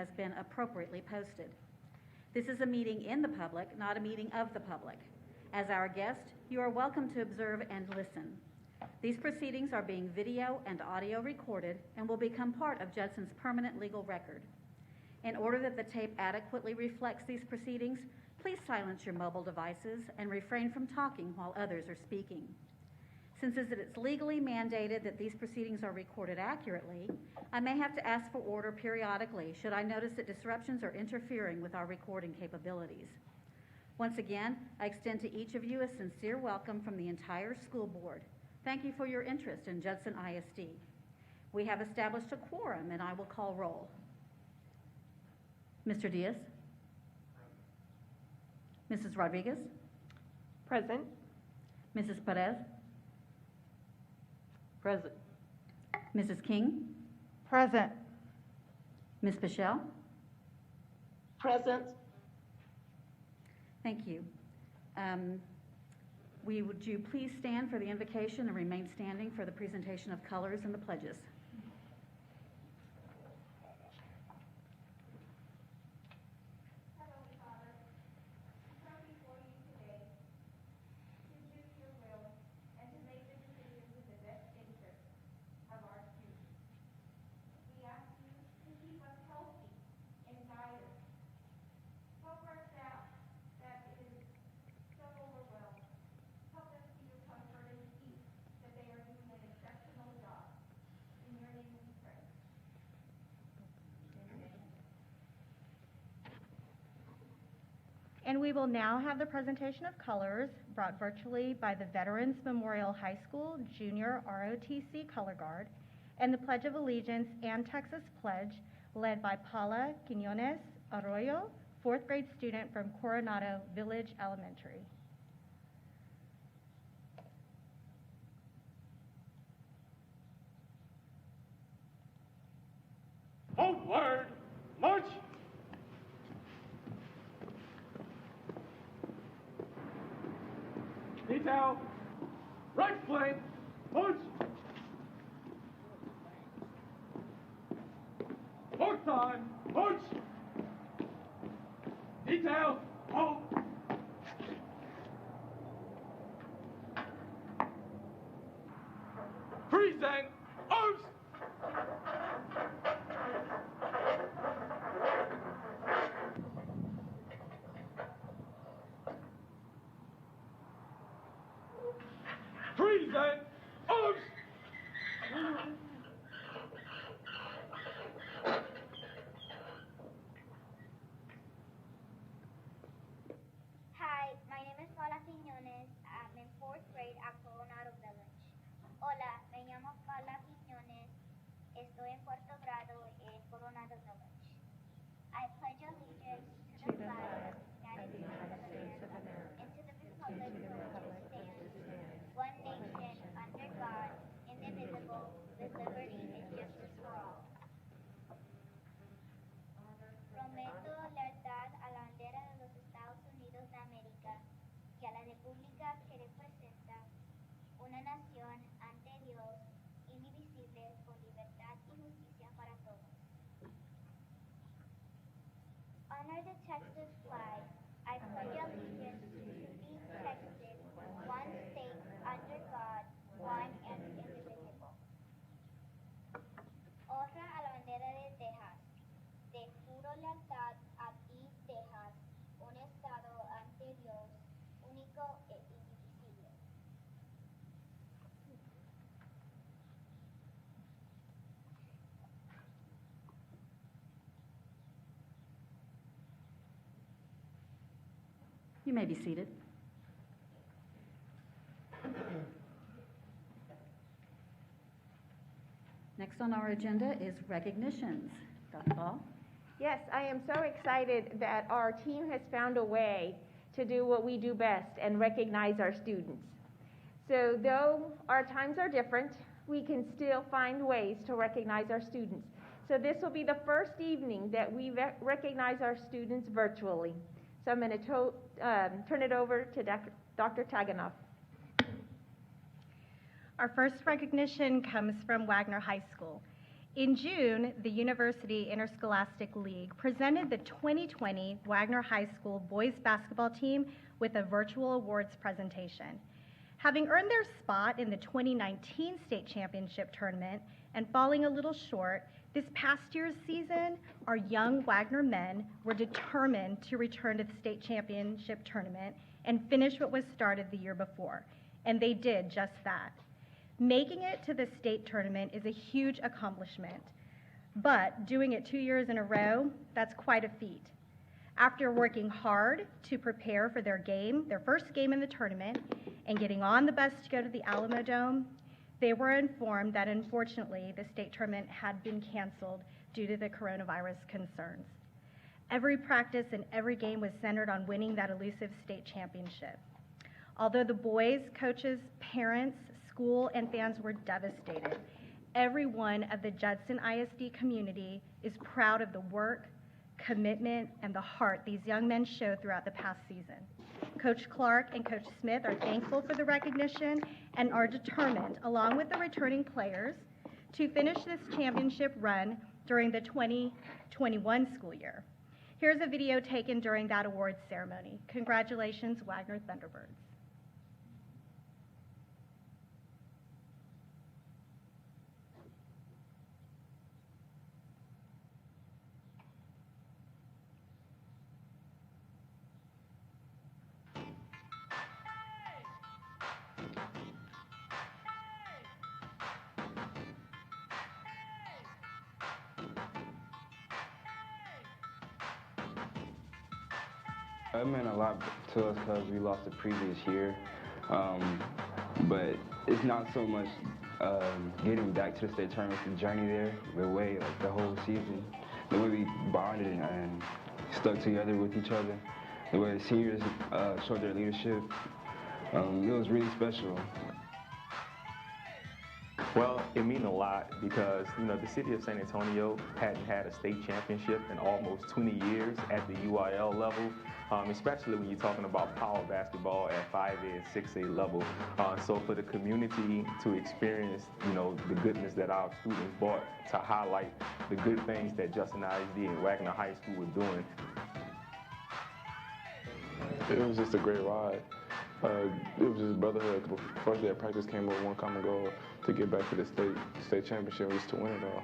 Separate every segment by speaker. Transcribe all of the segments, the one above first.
Speaker 1: has been appropriately posted. This is a meeting in the public, not a meeting of the public. As our guest, you are welcome to observe and listen. These proceedings are being video and audio recorded and will become part of Judson's permanent legal record. In order that the tape adequately reflects these proceedings, please silence your mobile devices and refrain from talking while others are speaking. Since it is legally mandated that these proceedings are recorded accurately, I may have to ask for order periodically should I notice that disruptions are interfering with our recording capabilities. Once again, I extend to each of you a sincere welcome from the entire school board. Thank you for your interest in Judson ISD. We have established a quorum, and I will call roll. Mr. Diaz? Mrs. Rodriguez?
Speaker 2: Present.
Speaker 1: Mrs. Perez?
Speaker 2: Present.
Speaker 1: Mrs. King?
Speaker 2: Present.
Speaker 1: Ms. Pichelle?
Speaker 2: Present.
Speaker 1: Thank you. Would you please stand for the invocation and remain standing for the presentation of colors and the pledges?
Speaker 3: And we will now have the presentation of colors brought virtually by the Veterans Memorial High School Junior ROTC Color Guard and the Pledge of Allegiance and Texas Pledge led by Paula Quiñones Arroyo, 4th grade student from Coronado Village Elementary.
Speaker 4: Forward, march! Detail, right flank, march! Fourth time, march! Detail, halt! Freezing, arms! Freezing, arms!
Speaker 5: Hi, my name is Paula Quiñones. I'm in 4th grade at Coronado Village. Hola, me llamo Paula Quiñones. Estoy en 4º grado en Coronado Village. I pledge allegiance to the flag of the United States of America and to the republic for which it stands, one nation, under God, indivisible, with liberty and justice for all. Prometo lealtad a la bandera de los Estados Unidos de América y a la república que representa una nación ante Dios, indivisible, con libertad y justicia para todos. Honor the Texas flag. I pledge allegiance to be Texas, one state under God, one and indivisible. Honra a la bandera de Texas. Te juro lealtad a ti, Texas, un estado ante Dios, único e indivisible.
Speaker 1: You may be seated. Next on our agenda is recognitions. Dr. Ball?
Speaker 2: Yes, I am so excited that our team has found a way to do what we do best and recognize our students. So though our times are different, we can still find ways to recognize our students. So this will be the first evening that we recognize our students virtually. So I'm going to turn it over to Dr. Taganoff.
Speaker 3: Our first recognition comes from Wagner High School. In June, the University Interscholastic League presented the 2020 Wagner High School boys basketball team with a virtual awards presentation. Having earned their spot in the 2019 state championship tournament and falling a little short, this past year's season, our young Wagner men were determined to return to the state championship tournament and finish what was started the year before, and they did just that. Making it to the state tournament is a huge accomplishment, but doing it 2 years in a row, that's quite a feat. After working hard to prepare for their first game in the tournament, and getting on the bus to go to the Alamo Dome, they were informed that unfortunately the state tournament had been canceled due to the coronavirus concerns. Every practice and every game was centered on winning that elusive state championship. Although the boys, coaches, parents, school, and fans were devastated, everyone of the Judson ISD community is proud of the work, commitment, and the heart these young men showed throughout the past season. Coach Clark and Coach Smith are thankful for the recognition and are determined, along with the returning players, to finish this championship run during the 2021 school year. Here's a video taken during that awards ceremony. Congratulations, Wagner Thunderbirds.
Speaker 6: It meant a lot to us because we lost the previous year, but it's not so much getting back to the state tournament, it's the journey there, the way, like the whole season, the way we bonded and stuck together with each other, the way the seniors showed their leadership. It was really special.
Speaker 7: Well, it means a lot because, the city of San Antonio hadn't had a state championship in almost 20 years at the UIL level, especially when you're talking about power basketball at 5A and 6A level. So for the community to experience, the goodness that our students brought to highlight the good things that Judson ISD and Wagner High School were doing.
Speaker 8: It was just a great ride. It was just brotherhood. First day of practice came with one common goal to get back to the state championship, was to win it all.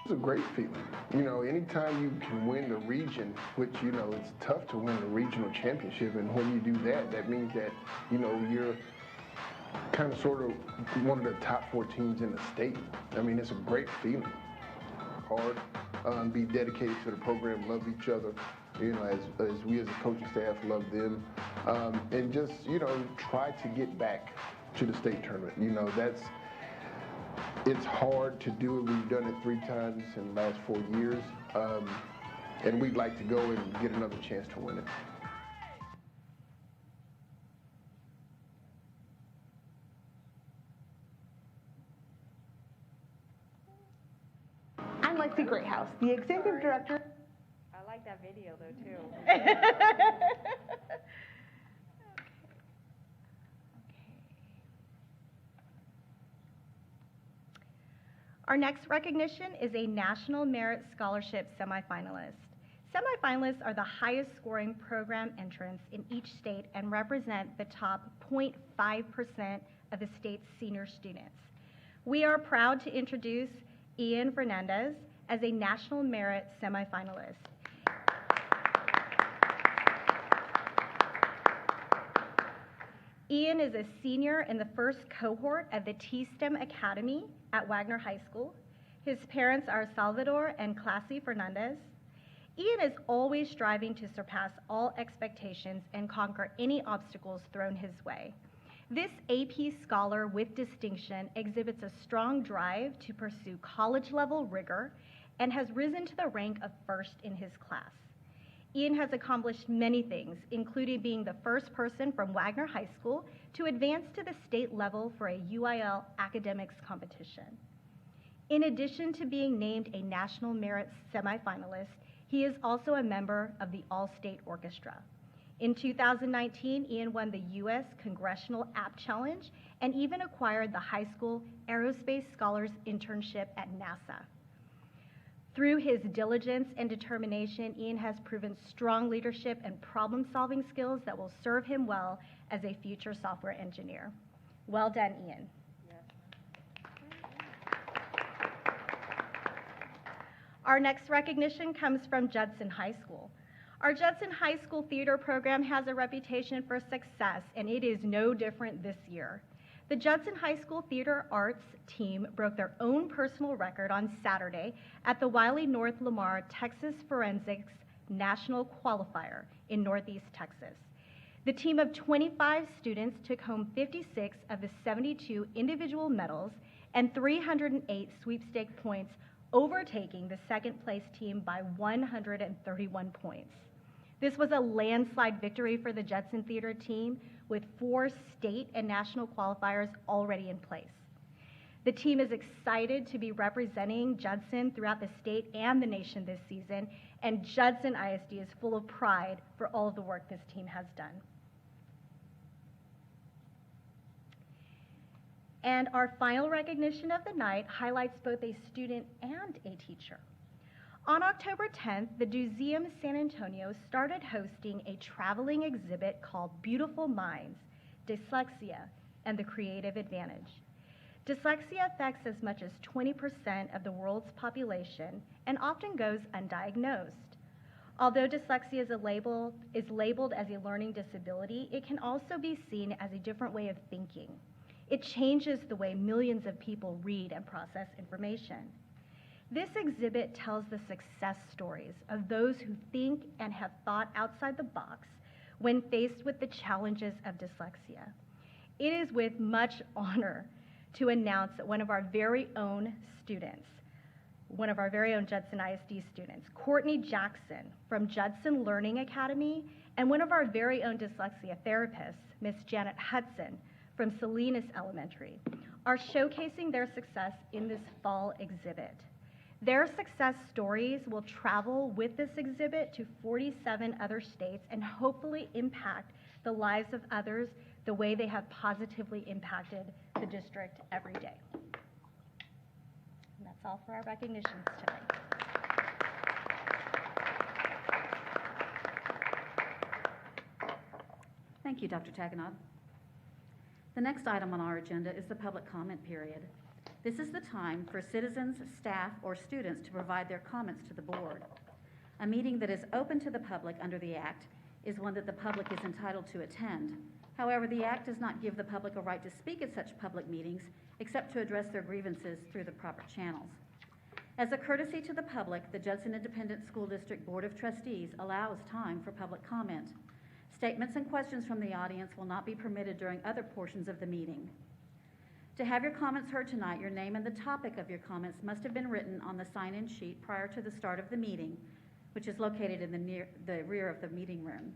Speaker 9: It's a great feeling. Anytime you can win the region, which, it's tough to win the regional championship, and when you do that, that means that, you're kind of sort of one of the top 4 teams in the state. I mean, it's a great feeling. Hard, be dedicated to the program, love each other, as we as a coaching staff love them, and just, try to get back to the state tournament. It's hard to do it. We've done it 3 times in the last 4 years, and we'd like to go and get another chance to win it.
Speaker 10: I'm Lexi Greathouse, the executive director. I like that video though too.
Speaker 3: Our next recognition is a National Merit Scholarship semifinalist. Semifinalists are the highest scoring program entrants in each state and represent the top 0.5% of the state's senior students. We are proud to introduce Ian Fernandez as a National Merit semifinalist. Ian is a senior in the first cohort of the T-STEM Academy at Wagner High School. His parents are Salvador and Classy Fernandez. Ian is always striving to surpass all expectations and conquer any obstacles thrown his way. This AP scholar with distinction exhibits a strong drive to pursue college-level rigor and has risen to the rank of first in his class. Ian has accomplished many things, including being the first person from Wagner High School to advance to the state level for a UIL academics competition. In addition to being named a National Merit semifinalist, he is also a member of the All-State Orchestra. In 2019, Ian won the U.S. Congressional App Challenge and even acquired the High School Aerospace Scholars Internship at NASA. Through his diligence and determination, Ian has proven strong leadership and problem-solving skills that will serve him well as a future software engineer. Well done, Ian. Our next recognition comes from Judson High School. Our Judson High School theater program has a reputation for success, and it is no different this year. The Judson High School Theater Arts team broke their own personal record on Saturday at the Wiley North Lamar Texas Forensics National Qualifier in Northeast Texas. The team of 25 students took home 56 of the 72 individual medals and 308 sweepstake points, overtaking the second place team by 131 points. This was a landslide victory for the Judson Theater team, with 4 state and national qualifiers already in place. The team is excited to be representing Judson throughout the state and the nation this season, and Judson ISD is full of pride for all of the work this team has done. And our final recognition of the night highlights both a student and a teacher. On October 10th, the Museum San Antonio started hosting a traveling exhibit called Beautiful Minds, Dyslexia, and the Creative Advantage. Dyslexia affects as much as 20% of the world's population and often goes undiagnosed. Although dyslexia is labeled as a learning disability, it can also be seen as a different way of thinking. It changes the way millions of people read and process information. This exhibit tells the success stories of those who think and have thought outside the box when faced with the challenges of dyslexia. It is with much honor to announce that one of our very own Judson ISD students, Courtney Jackson from Judson Learning Academy, and one of our very own dyslexia therapists, Miss Janet Hudson from Salinas Elementary, are showcasing their success in this fall exhibit. Their success stories will travel with this exhibit to 47 other states and hopefully impact the lives of others the way they have positively impacted the district every day. And that's all for our recognitions tonight.
Speaker 1: Thank you, Dr. Taganov. The next item on our agenda is the public comment period. This is the time for citizens, staff, or students to provide their comments to the board. A meeting that is open to the public under the Act is one that the public is entitled to attend. However, the Act does not give the public a right to speak at such public meetings except to address their grievances through the proper channels. As a courtesy to the public, the Judson Independent School District Board of Trustees allows time for public comment. Statements and questions from the audience will not be permitted during other portions of the meeting. To have your comments heard tonight, your name and the topic of your comments must have been written on the sign-in sheet prior to the start of the meeting, which is located in the rear of the meeting room.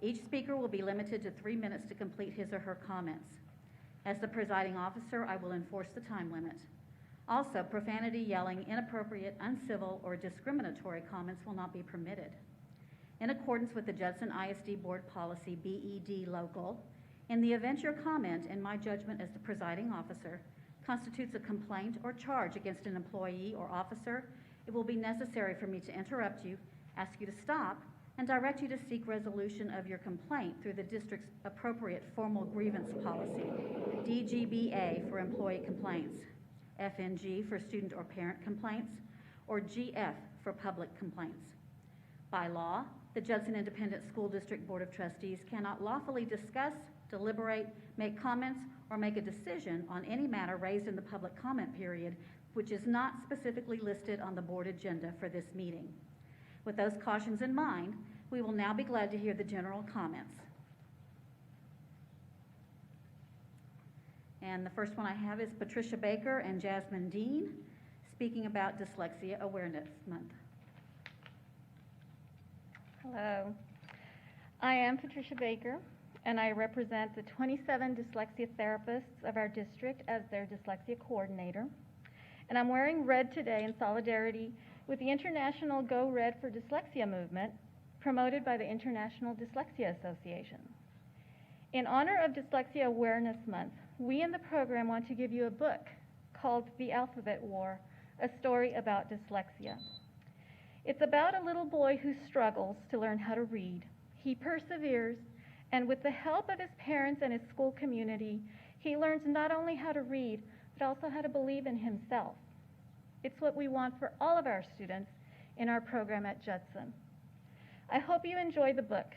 Speaker 1: Each speaker will be limited to 3 minutes to complete his or her comments. As the presiding officer, I will enforce the time limit. Also, profanity, yelling, inappropriate, uncivil, or discriminatory comments will not be permitted. In accordance with the Judson ISD Board Policy BED Local, in the event your comment, in my judgment as the presiding officer, constitutes a complaint or charge against an employee or officer, it will be necessary for me to interrupt you, ask you to stop, and direct you to seek resolution of your complaint through the district's appropriate formal grievance policy, DGBA for employee complaints, FNG for student or parent complaints, or GF for public complaints. By law, the Judson Independent School District Board of Trustees cannot lawfully discuss, deliberate, make comments, or make a decision on any matter raised in the public comment period which is not specifically listed on the board agenda for this meeting. With those cautions in mind, we will now be glad to hear the general comments. And the first one I have is Patricia Baker and Jasmine Dean speaking about Dyslexia Awareness Month.
Speaker 11: Hello, I am Patricia Baker, and I represent the 27 dyslexia therapists of our district as their dyslexia coordinator. And I'm wearing red today in solidarity with the International Go Red for Dyslexia movement promoted by the International Dyslexia Association. In honor of Dyslexia Awareness Month, we in the program want to give you a book called The Alphabet War, a story about dyslexia. It's about a little boy who struggles to learn how to read. He perseveres, and with the help of his parents and his school community, he learns not only how to read, but also how to believe in himself. It's what we want for all of our students in our program at Judson. I hope you enjoy the book.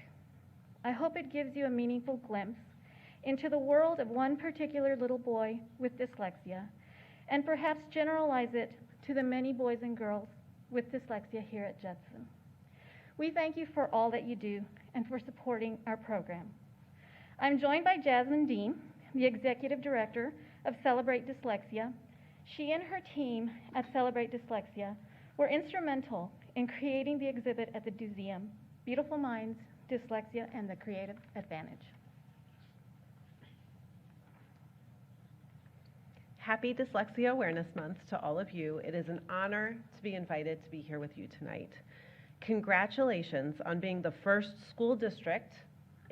Speaker 11: I hope it gives you a meaningful glimpse into the world of one particular little boy with dyslexia, and perhaps generalize it to the many boys and girls with dyslexia here at Judson. We thank you for all that you do and for supporting our program. I'm joined by Jasmine Dean, the Executive Director of Celebrate Dyslexia. She and her team at Celebrate Dyslexia were instrumental in creating the exhibit at the museum, Beautiful Minds, Dyslexia, and the Creative Advantage.
Speaker 12: Happy Dyslexia Awareness Month to all of you. It is an honor to be invited to be here with you tonight. Congratulations on being the first school district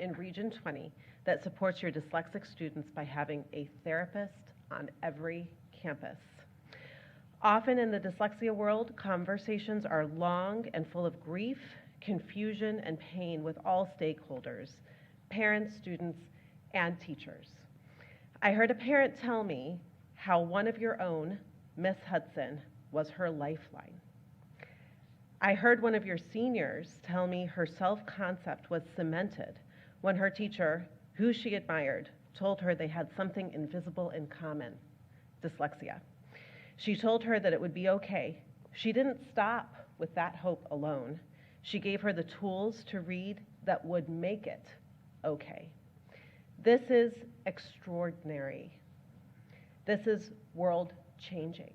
Speaker 12: in Region 20 that supports your dyslexic students by having a therapist on every campus. Often in the dyslexia world, conversations are long and full of grief, confusion, and pain with all stakeholders, parents, students, and teachers. I heard a parent tell me how one of your own, Miss Hudson, was her lifeline. I heard one of your seniors tell me her self-concept was cemented when her teacher, who she admired, told her they had something invisible in common, dyslexia. She told her that it would be okay. She didn't stop with that hope alone. She gave her the tools to read that would make it okay. This is extraordinary. This is world-changing.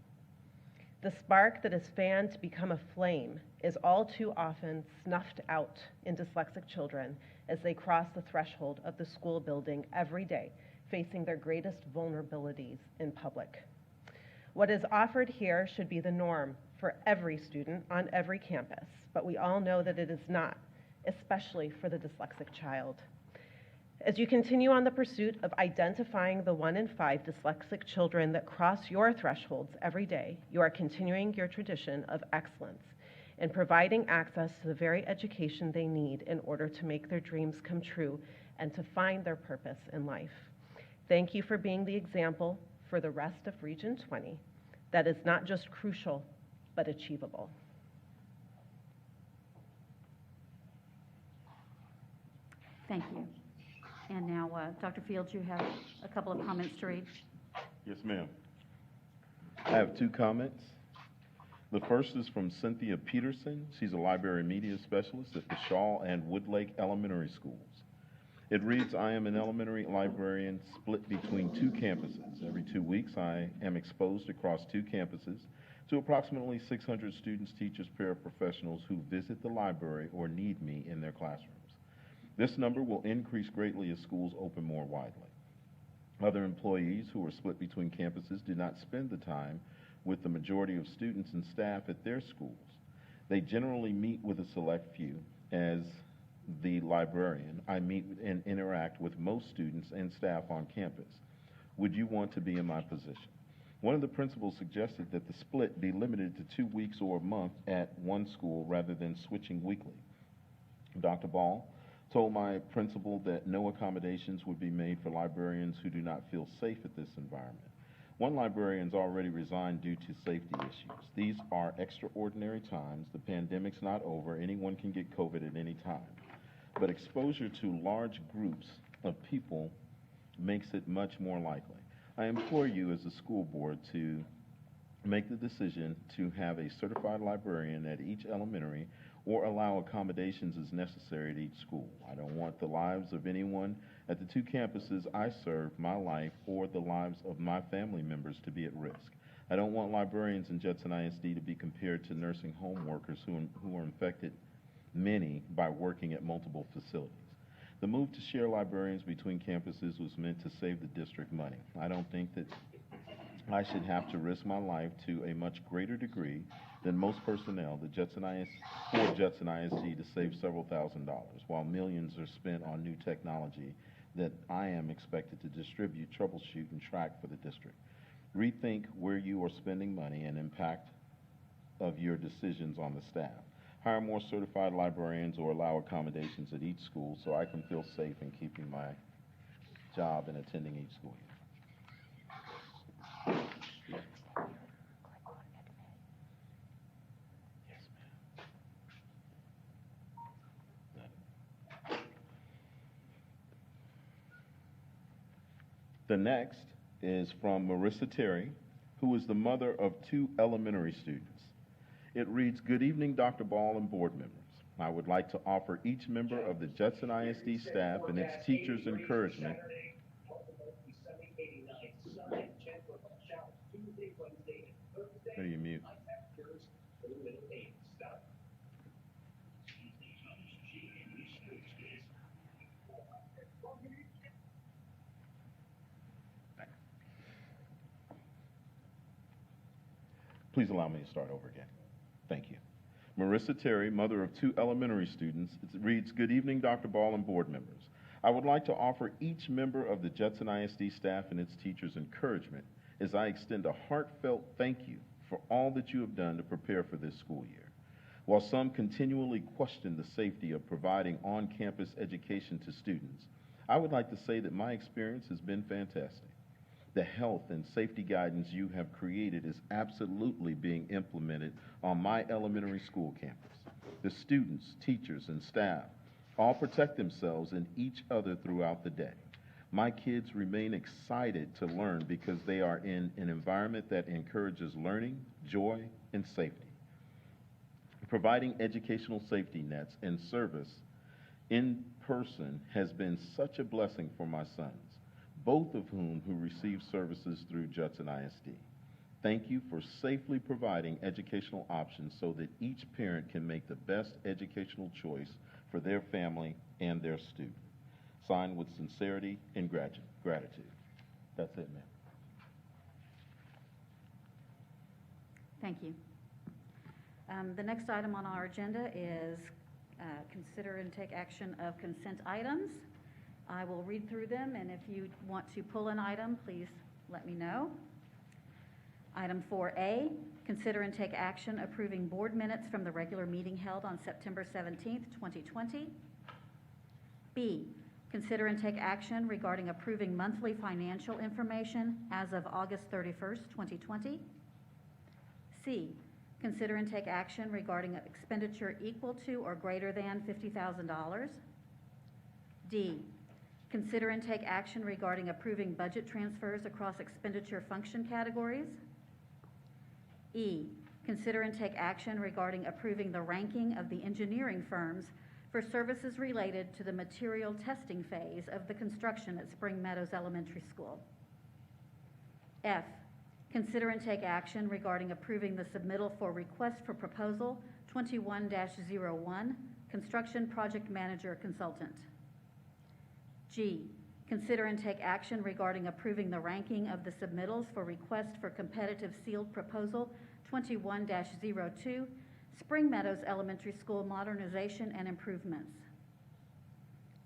Speaker 12: The spark that is fanned to become a flame is all too often snuffed out in dyslexic children as they cross the threshold of the school building every day, facing their greatest vulnerabilities in public. What is offered here should be the norm for every student on every campus, but we all know that it is not, especially for the dyslexic child. As you continue on the pursuit of identifying the 1 in 5 dyslexic children that cross your thresholds every day, you are continuing your tradition of excellence in providing access to the very education they need in order to make their dreams come true and to find their purpose in life. Thank you for being the example for the rest of Region 20 that is not just crucial, but achievable.
Speaker 1: Thank you. And now, Dr. Fields, you have a couple of comments to read.
Speaker 13: Yes, ma'am. I have 2 comments. The first is from Cynthia Peterson. She's a library media specialist at the Shaw and Woodlake Elementary Schools. It reads, I am an elementary librarian split between 2 campuses. Every 2 weeks, I am exposed across 2 campuses to approximately 600 students, teachers, paraprofessionals who visit the library or need me in their classrooms. This number will increase greatly as schools open more widely. Other employees who are split between campuses do not spend the time with the majority of students and staff at their schools. They generally meet with a select few. As the librarian, I meet and interact with most students and staff on campus. Would you want to be in my position? One of the principals suggested that the split be limited to 2 weeks or a month at one school rather than switching weekly. Dr. Ball told my principal that no accommodations would be made for librarians who do not feel safe at this environment. One librarian's already resigned due to safety issues. These are extraordinary times. The pandemic's not over. Anyone can get COVID at any time. But exposure to large groups of people makes it much more likely. I implore you as a school board to make the decision to have a certified librarian at each elementary or allow accommodations as necessary at each school. I don't want the lives of anyone at the 2 campuses I serve, my life, or the lives of my family members to be at risk. I don't want librarians in Judson ISD to be compared to nursing home workers who are infected, many by working at multiple facilities. The move to share librarians between campuses was meant to save the district money. I don't think that I should have to risk my life to a much greater degree than most personnel for Judson ISD to save several $1,000s, while millions are spent on new technology that I am expected to distribute, troubleshoot, and track for the district. Rethink where you are spending money and impact of your decisions on the staff. Hire more certified librarians or allow accommodations at each school so I can feel safe in keeping my job and attending each school year. The next is from Marissa Terry, who is the mother of 2 elementary students. It reads, "Good evening, Dr. Ball and board members. I would like to offer each member of the Judson ISD staff and its teachers encouragement." How do you mute? Please allow me to start over again. Thank you. Marissa Terry, mother of 2 elementary students, it reads, "Good evening, Dr. Ball and board members. I would like to offer each member of the Judson ISD staff and its teachers encouragement as I extend a heartfelt thank you for all that you have done to prepare for this school year. While some continually question the safety of providing on-campus education to students, I would like to say that my experience has been fantastic. The health and safety guidance you have created is absolutely being implemented on my elementary school campus. The students, teachers, and staff all protect themselves and each other throughout the day. My kids remain excited to learn because they are in an environment that encourages learning, joy, and safety. Providing educational safety nets and service in person has been such a blessing for my sons, both of whom receive services through Judson ISD. Thank you for safely providing educational options so that each parent can make the best educational choice for their family and their student. Signed with sincerity and gratitude." That's it, ma'am.
Speaker 1: Thank you. The next item on our agenda is consider and take action of consent items. I will read through them, and if you want to pull an item, please let me know. Item 4A, consider and take action approving board minutes from the regular meeting held on September 17th, 2020. B, consider and take action regarding approving monthly financial information as of August 31st, 2020. C, consider and take action regarding expenditure equal to or greater than $50,000. D, consider and take action regarding approving budget transfers across expenditure function categories. E, consider and take action regarding approving the ranking of the engineering firms for services related to the material testing phase of the construction at Spring Meadows Elementary School. F, consider and take action regarding approving the submittal for request for proposal 21-01, construction project manager consultant. G, consider and take action regarding approving the ranking of the submittals for request for competitive sealed proposal 21-02, Spring Meadows Elementary School modernization and improvements.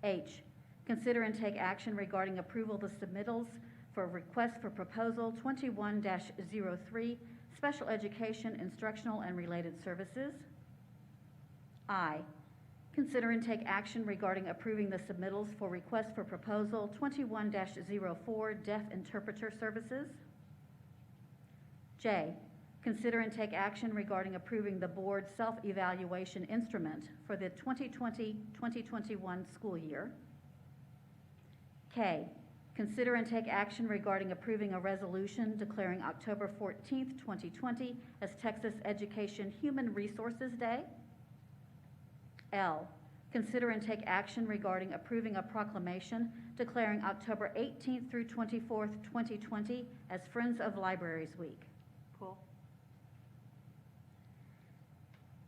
Speaker 1: H, consider and take action regarding approval of the submittals for request for proposal 21-03, special education, instructional and related services. I, consider and take action regarding approving the submittals for request for proposal 21-04, deaf interpreter services. J, consider and take action regarding approving the board self-evaluation instrument for the 2020-2021 school year. K, consider and take action regarding approving a resolution declaring October 14th, 2020 as Texas Education Human Resources Day. L, consider and take action regarding approving a proclamation declaring October 18th through 24th, 2020 as Friends of Libraries Week. Cool.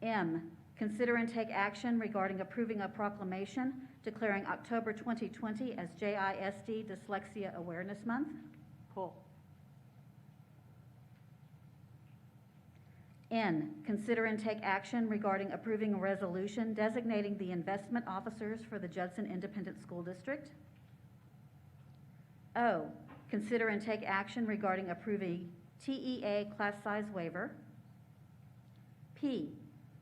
Speaker 1: M, consider and take action regarding approving a proclamation declaring October 2020 as JISD Dyslexia Awareness Month. Cool. N, consider and take action regarding approving a resolution designating the investment officers for the Judson Independent School District. O, consider and take action regarding approving TEA class size waiver. P,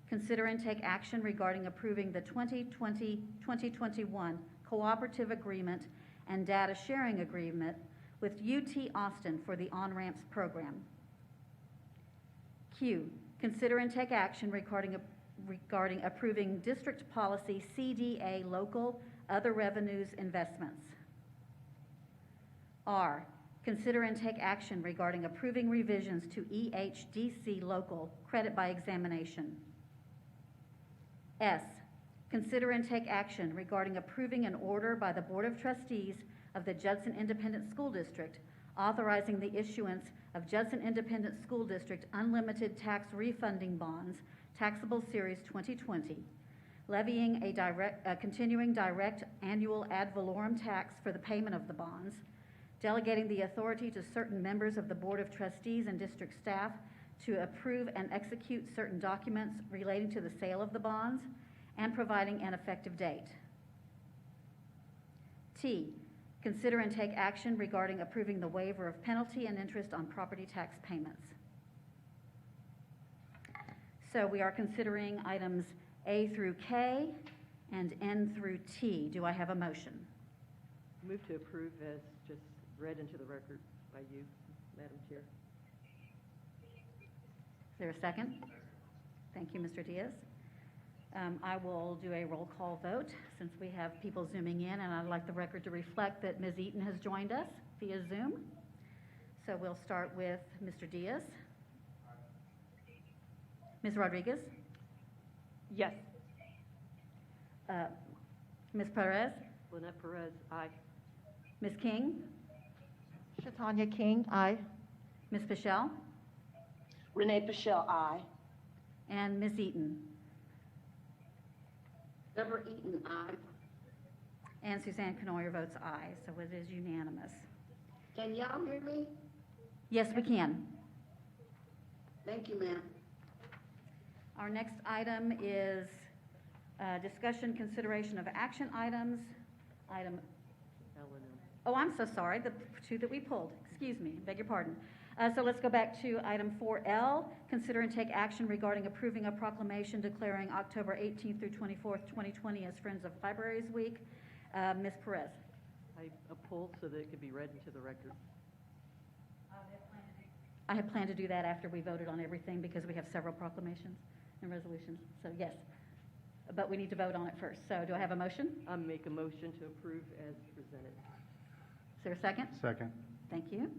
Speaker 1: consider and take action regarding approving the 2020-2021 cooperative agreement and data sharing agreement with UT Austin for the on-ramps program. Q, consider and take action regarding approving district policy CDA local other revenues investments. R, consider and take action regarding approving revisions to EHDC local credit by examination. S, consider and take action regarding approving an order by the Board of Trustees of the Judson Independent School District authorizing the issuance of Judson Independent School District unlimited tax refunding bonds, taxable series 2020, levying a continuing direct annual ad valorem tax for the payment of the bonds, delegating the authority to certain members of the Board of Trustees and district staff to approve and execute certain documents relating to the sale of the bonds, and providing an effective date. T, consider and take action regarding approving the waiver of penalty and interest on property tax payments. So we are considering items A through K and N through T. Do I have a motion?
Speaker 10: Move to approve as just read into the record by you, Madam Chair.
Speaker 1: Is there a second? Thank you, Mr. Diaz. I will do a roll call vote since we have people zooming in, and I'd like the record to reflect that Ms. Eaton has joined us via Zoom. So we'll start with Mr. Diaz. Ms. Rodriguez?
Speaker 10: Yes.
Speaker 1: Ms. Perez?
Speaker 10: Lynette Perez, aye.
Speaker 1: Ms. King?
Speaker 14: Shatanya King, aye.
Speaker 1: Ms. Pichelle?
Speaker 14: Renee Pichelle, aye.
Speaker 1: And Ms. Eaton?
Speaker 14: Deborah Eaton, aye.
Speaker 1: And Suzanne Canoyer votes aye, so it is unanimous.
Speaker 14: Can y'all hear me?
Speaker 1: Yes, we can.
Speaker 14: Thank you, ma'am.
Speaker 1: Our next item is discussion, consideration of action items. Item, oh, I'm so sorry, the two that we pulled. Excuse me, beg your pardon. So let's go back to item 4L, consider and take action regarding approving a proclamation declaring October 18th through 24th, 2020 as Friends of Libraries Week. Ms. Perez.
Speaker 10: I pulled so that it could be read into the record.
Speaker 1: I had planned to do that after we voted on everything because we have several proclamations and resolutions. So yes, but we need to vote on it first. So do I have a motion?
Speaker 10: I make a motion to approve as presented.
Speaker 1: Is there a second?
Speaker 15: Second.
Speaker 1: Thank you.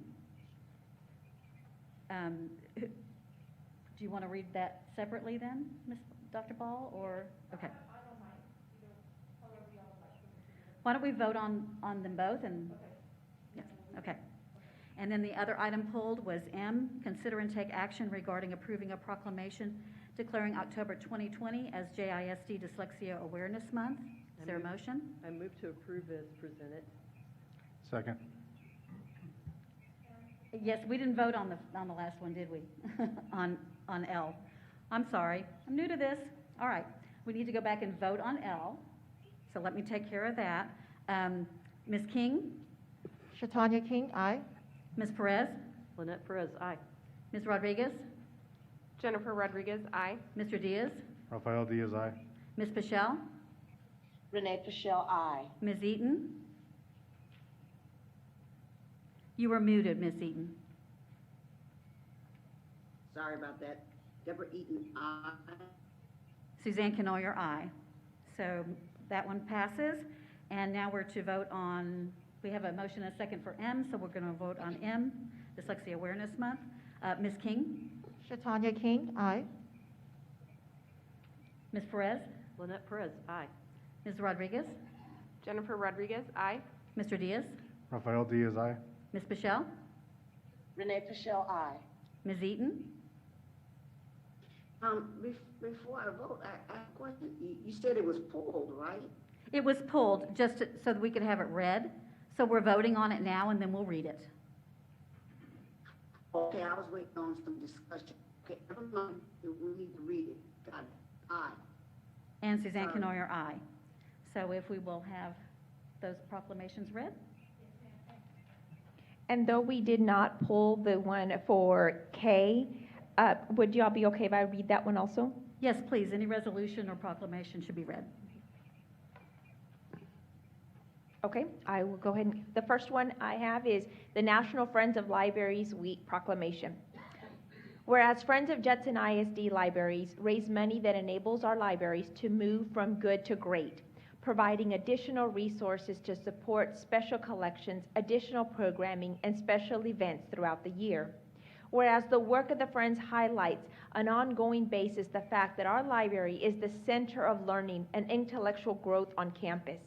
Speaker 1: Do you want to read that separately then, Dr. Ball, or, okay. Why don't we vote on them both and, yes, okay. And then the other item pulled was M, consider and take action regarding approving a proclamation declaring October 2020 as JISD Dyslexia Awareness Month. Is there a motion?
Speaker 10: I move to approve as presented.
Speaker 15: Second.
Speaker 1: Yes, we didn't vote on the last one, did we? on L. I'm sorry. I'm new to this. All right. We need to go back and vote on L. So let me take care of that. Ms. King?
Speaker 14: Shatanya King, aye.
Speaker 1: Ms. Perez?
Speaker 10: Lynette Perez, aye.
Speaker 1: Ms. Rodriguez?
Speaker 2: Jennifer Rodriguez, aye.
Speaker 1: Mr. Diaz?
Speaker 15: Rafael Diaz, aye.
Speaker 1: Ms. Pichelle?
Speaker 14: Renee Pichelle, aye.
Speaker 1: Ms. Eaton? You were muted, Ms. Eaton.
Speaker 14: Sorry about that. Deborah Eaton, aye.
Speaker 1: Suzanne Canoyer, aye. So that one passes. And now we're to vote on, we have a motion and a second for M, so we're going to vote on M, Dyslexia Awareness Month. Ms. King?
Speaker 14: Shatanya King, aye.
Speaker 1: Ms. Perez?
Speaker 10: Lynette Perez, aye.
Speaker 1: Ms. Rodriguez?
Speaker 2: Jennifer Rodriguez, aye.
Speaker 1: Mr. Diaz?
Speaker 15: Rafael Diaz, aye.
Speaker 1: Ms. Pichelle?
Speaker 14: Renee Pichelle, aye.
Speaker 1: Ms. Eaton?
Speaker 14: Before I vote, I question, you said it was pulled, right?
Speaker 1: It was pulled just so that we could have it read. So we're voting on it now and then we'll read it.
Speaker 14: Okay, I was waiting on some discussion. Okay, never mind, we need to read it. Got it. Aye.
Speaker 1: And Suzanne
Speaker 14: Sorry.
Speaker 1: Canoyer, aye. So if we will have those proclamations read.
Speaker 2: And though we did not pull the one for K, would y'all be okay if I read that one also?
Speaker 1: Yes, please, any resolution or proclamation should be read.
Speaker 2: Okay, I will go ahead and, the first one I have is the National Friends of Libraries Week proclamation. Whereas Friends of Judson ISD Libraries raise money that enables our libraries to move from good to great, providing additional resources to support special collections, additional programming, and special events throughout the year. Whereas the work of the Friends highlights on an ongoing basis the fact that our library is the center of learning and intellectual growth on campus,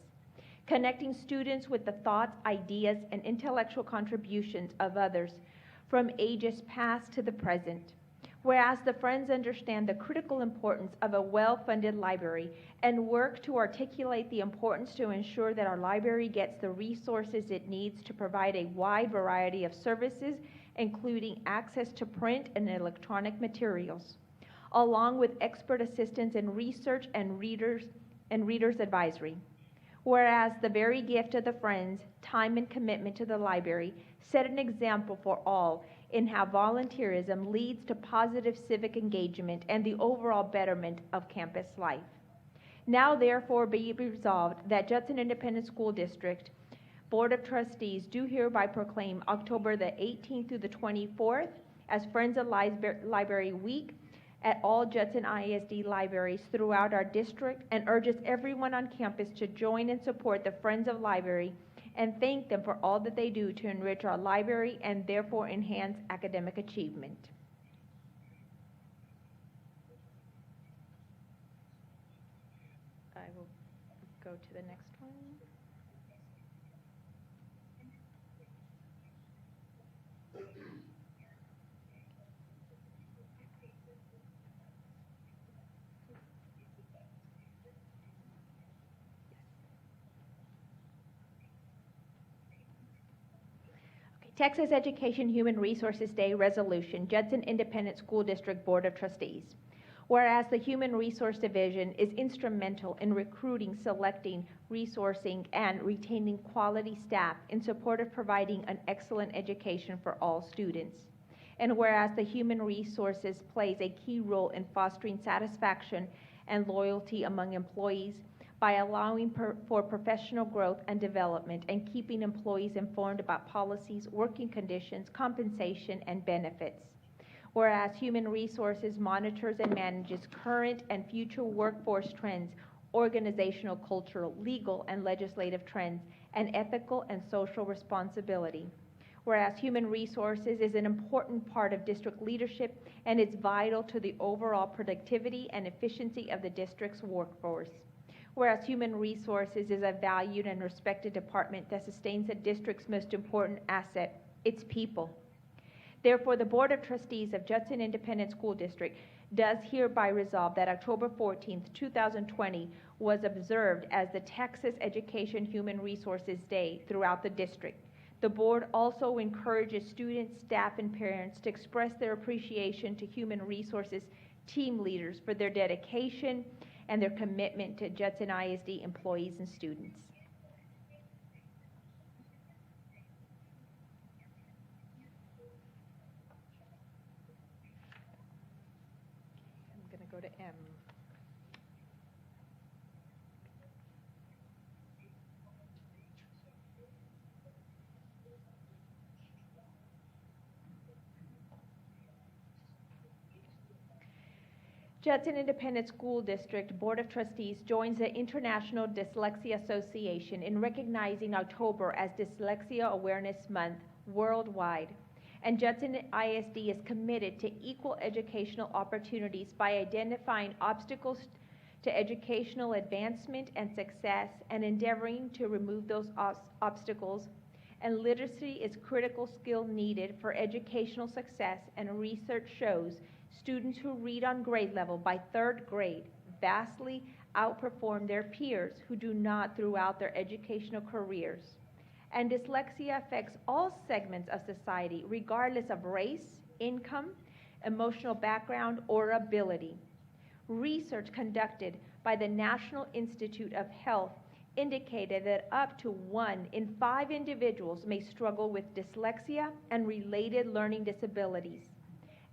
Speaker 2: connecting students with the thoughts, ideas, and intellectual contributions of others from ages past to the present. Whereas the Friends understand the critical importance of a well-funded library and work to articulate the importance to ensure that our library gets the resources it needs to provide a wide variety of services, including access to print and electronic materials, along with expert assistance in research and readers advisory. Whereas the very gift of the Friends, time and commitment to the library, set an example for all in how volunteerism leads to positive civic engagement and the overall betterment of campus life. Now therefore be it resolved that Judson Independent School District Board of Trustees do hereby proclaim October the 18th through the 24th as Friends of Library Week at all Judson ISD libraries throughout our district, and urges everyone on campus to join and support the Friends of Library and thank them for all that they do to enrich our library and therefore enhance academic achievement. I will go to the next one. Texas Education Human Resources Day Resolution, Judson Independent School District Board of Trustees. Whereas the Human Resource Division is instrumental in recruiting, selecting, resourcing, and retaining quality staff in support of providing an excellent education for all students. And whereas the Human Resources plays a key role in fostering satisfaction and loyalty among employees, by allowing for professional growth and development and keeping employees informed about policies, working conditions, compensation, and benefits. Whereas Human Resources monitors and manages current and future workforce trends, organizational, cultural, legal, and legislative trends, and ethical and social responsibility. Whereas Human Resources is an important part of district leadership and is vital to the overall productivity and efficiency of the district's workforce. Whereas Human Resources is a valued and respected department that sustains the district's most important asset, its people. Therefore, the Board of Trustees of Judson Independent School District does hereby resolve that October 14th, 2020 was observed as the Texas Education Human Resources Day throughout the district. The board also encourages students, staff, and parents to express their appreciation to human resources team leaders for their dedication and their commitment to Judson ISD employees and students. I'm going to go to M. Judson Independent School District Board of Trustees joins the International Dyslexia Association in recognizing October as Dyslexia Awareness Month worldwide. And Judson ISD is committed to equal educational opportunities by identifying obstacles to educational advancement and success and endeavoring to remove those obstacles. And literacy is a critical skill needed for educational success, and research shows students who read on grade level by third grade vastly outperform their peers who do not throughout their educational careers. and dyslexia affects all segments of society, regardless of race, income, emotional background, or ability. Research conducted by the National Institute of Health indicated that up to 1 in 5 individuals may struggle with dyslexia and related learning disabilities.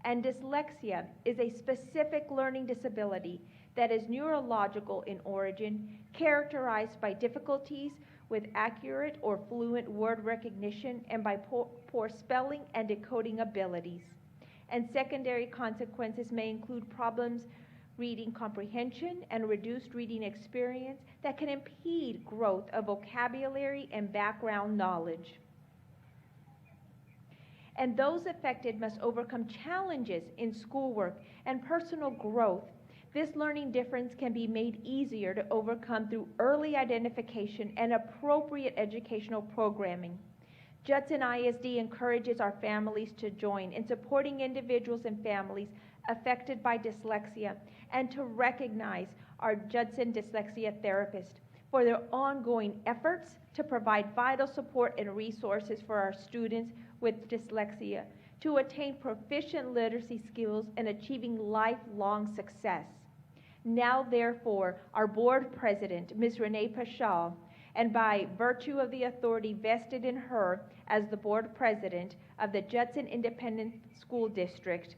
Speaker 2: And dyslexia is a specific learning disability that is neurological in origin, characterized by difficulties with accurate or fluent word recognition and by poor spelling and decoding abilities. And secondary consequences may include problems reading comprehension and reduced reading experience that can impede growth of vocabulary and background knowledge. And those affected must overcome challenges in schoolwork and personal growth. This learning difference can be made easier to overcome through early identification and appropriate educational programming. Judson ISD encourages our families to join in supporting individuals and families affected by dyslexia and to recognize our Judson dyslexia therapists for their ongoing efforts to provide vital support and resources for our students with dyslexia to attain proficient literacy skills and achieving lifelong success. Now, therefore, our board president, Ms. Renee Paschal, and by virtue of the authority vested in her as the board president of the Judson Independent School District,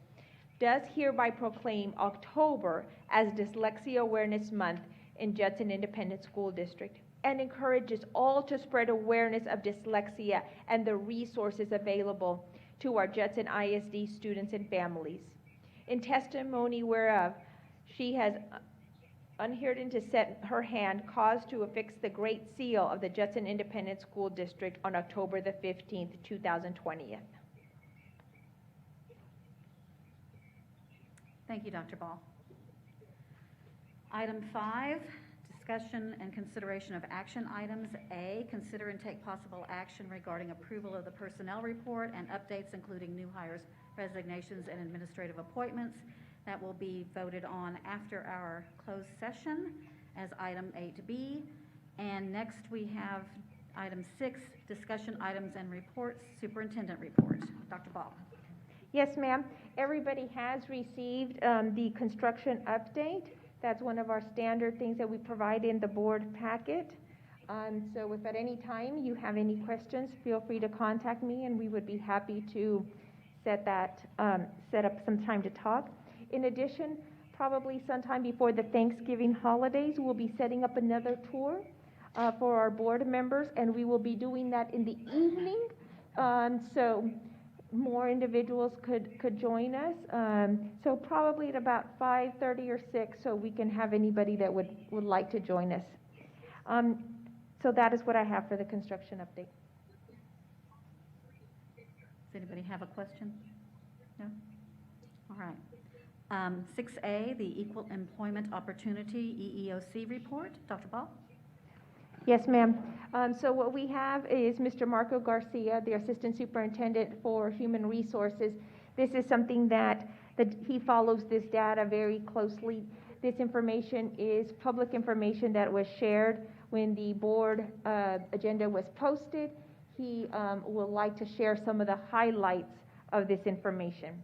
Speaker 2: does hereby proclaim October as Dyslexia Awareness Month in Judson Independent School District and encourages all to spread awareness of dyslexia and the resources available to our Judson ISD students and families. In testimony whereof, she has unherden to set her hand caused to affix the Great Seal of the Judson Independent School District on October the 15th, 2020.
Speaker 1: Thank you, Dr. Ball. Item 5, discussion and consideration of action items. A, consider and take possible action regarding approval of the personnel report and updates including new hires, resignations, and administrative appointments. That will be voted on after our closed session as item 8B. And next we have item 6, discussion items and reports, superintendent report. Dr. Ball.
Speaker 2: Yes, ma'am. Everybody has received the construction update. That's one of our standard things that we provide in the board packet. So if at any time you have any questions, feel free to contact me and we would be happy to set up some time to talk. In addition, probably sometime before the Thanksgiving holidays, we'll be setting up another tour for our board members, and we will be doing that in the evening, so more individuals could join us. So probably at about 5:30 or 6, so we can have anybody that would like to join us. So that is what I have for the construction update.
Speaker 1: Does anybody have a question? No? All right. 6A, the Equal Employment Opportunity EEOC report. Dr. Ball?
Speaker 2: Yes, ma'am. So what we have is Mr. Marco Garcia, the Assistant Superintendent for Human Resources. This is something that he follows this data very closely. This information is public information that was shared when the board agenda was posted. He would like to share some of the highlights of this information.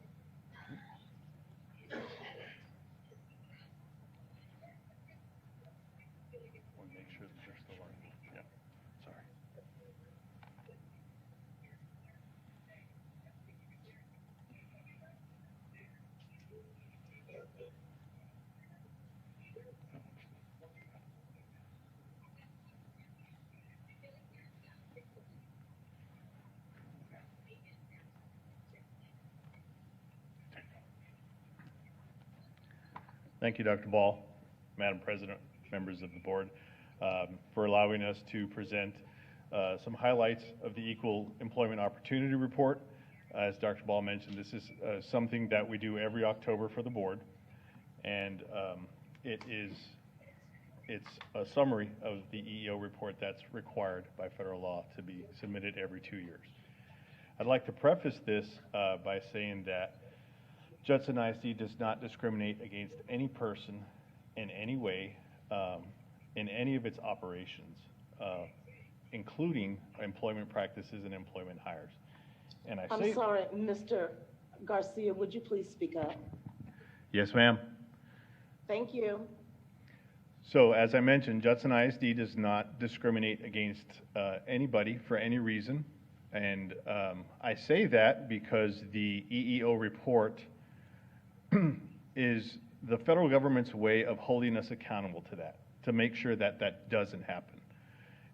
Speaker 16: Thank you, Dr. Ball, Madam President, members of the board, for allowing us to present some highlights of the Equal Employment Opportunity Report. As Dr. Ball mentioned, this is something that we do every October for the board, and it's a summary of the EEO report that's required by federal law to be submitted every 2 years. I'd like to preface this by saying that Judson ISD does not discriminate against any person in any way in any of its operations. including employment practices and employment hires. And I
Speaker 17: I'm
Speaker 16: say,
Speaker 17: sorry, Mr. Garcia, would you please speak up?
Speaker 16: yes, ma'am.
Speaker 17: Thank you.
Speaker 16: So as I mentioned, Judson ISD does not discriminate against anybody for any reason. And I say that because the EEO report is the federal government's way of holding us accountable to that, to make sure that that doesn't happen.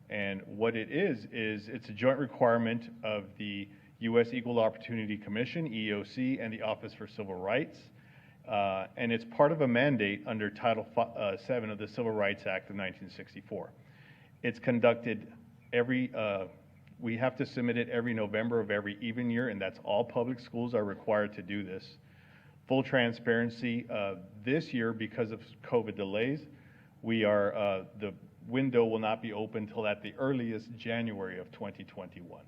Speaker 16: And what it is it's a joint requirement of the U.S. Equal Opportunity Commission, EEOC, and the Office for Civil Rights. And it's part of a mandate under Title VII of the Civil Rights Act of 1964. It's conducted we have to submit it every November of every even year, and that's all public schools are required to do this. Full transparency, this year, because of COVID delays, the window will not be open until at the earliest January of 2021.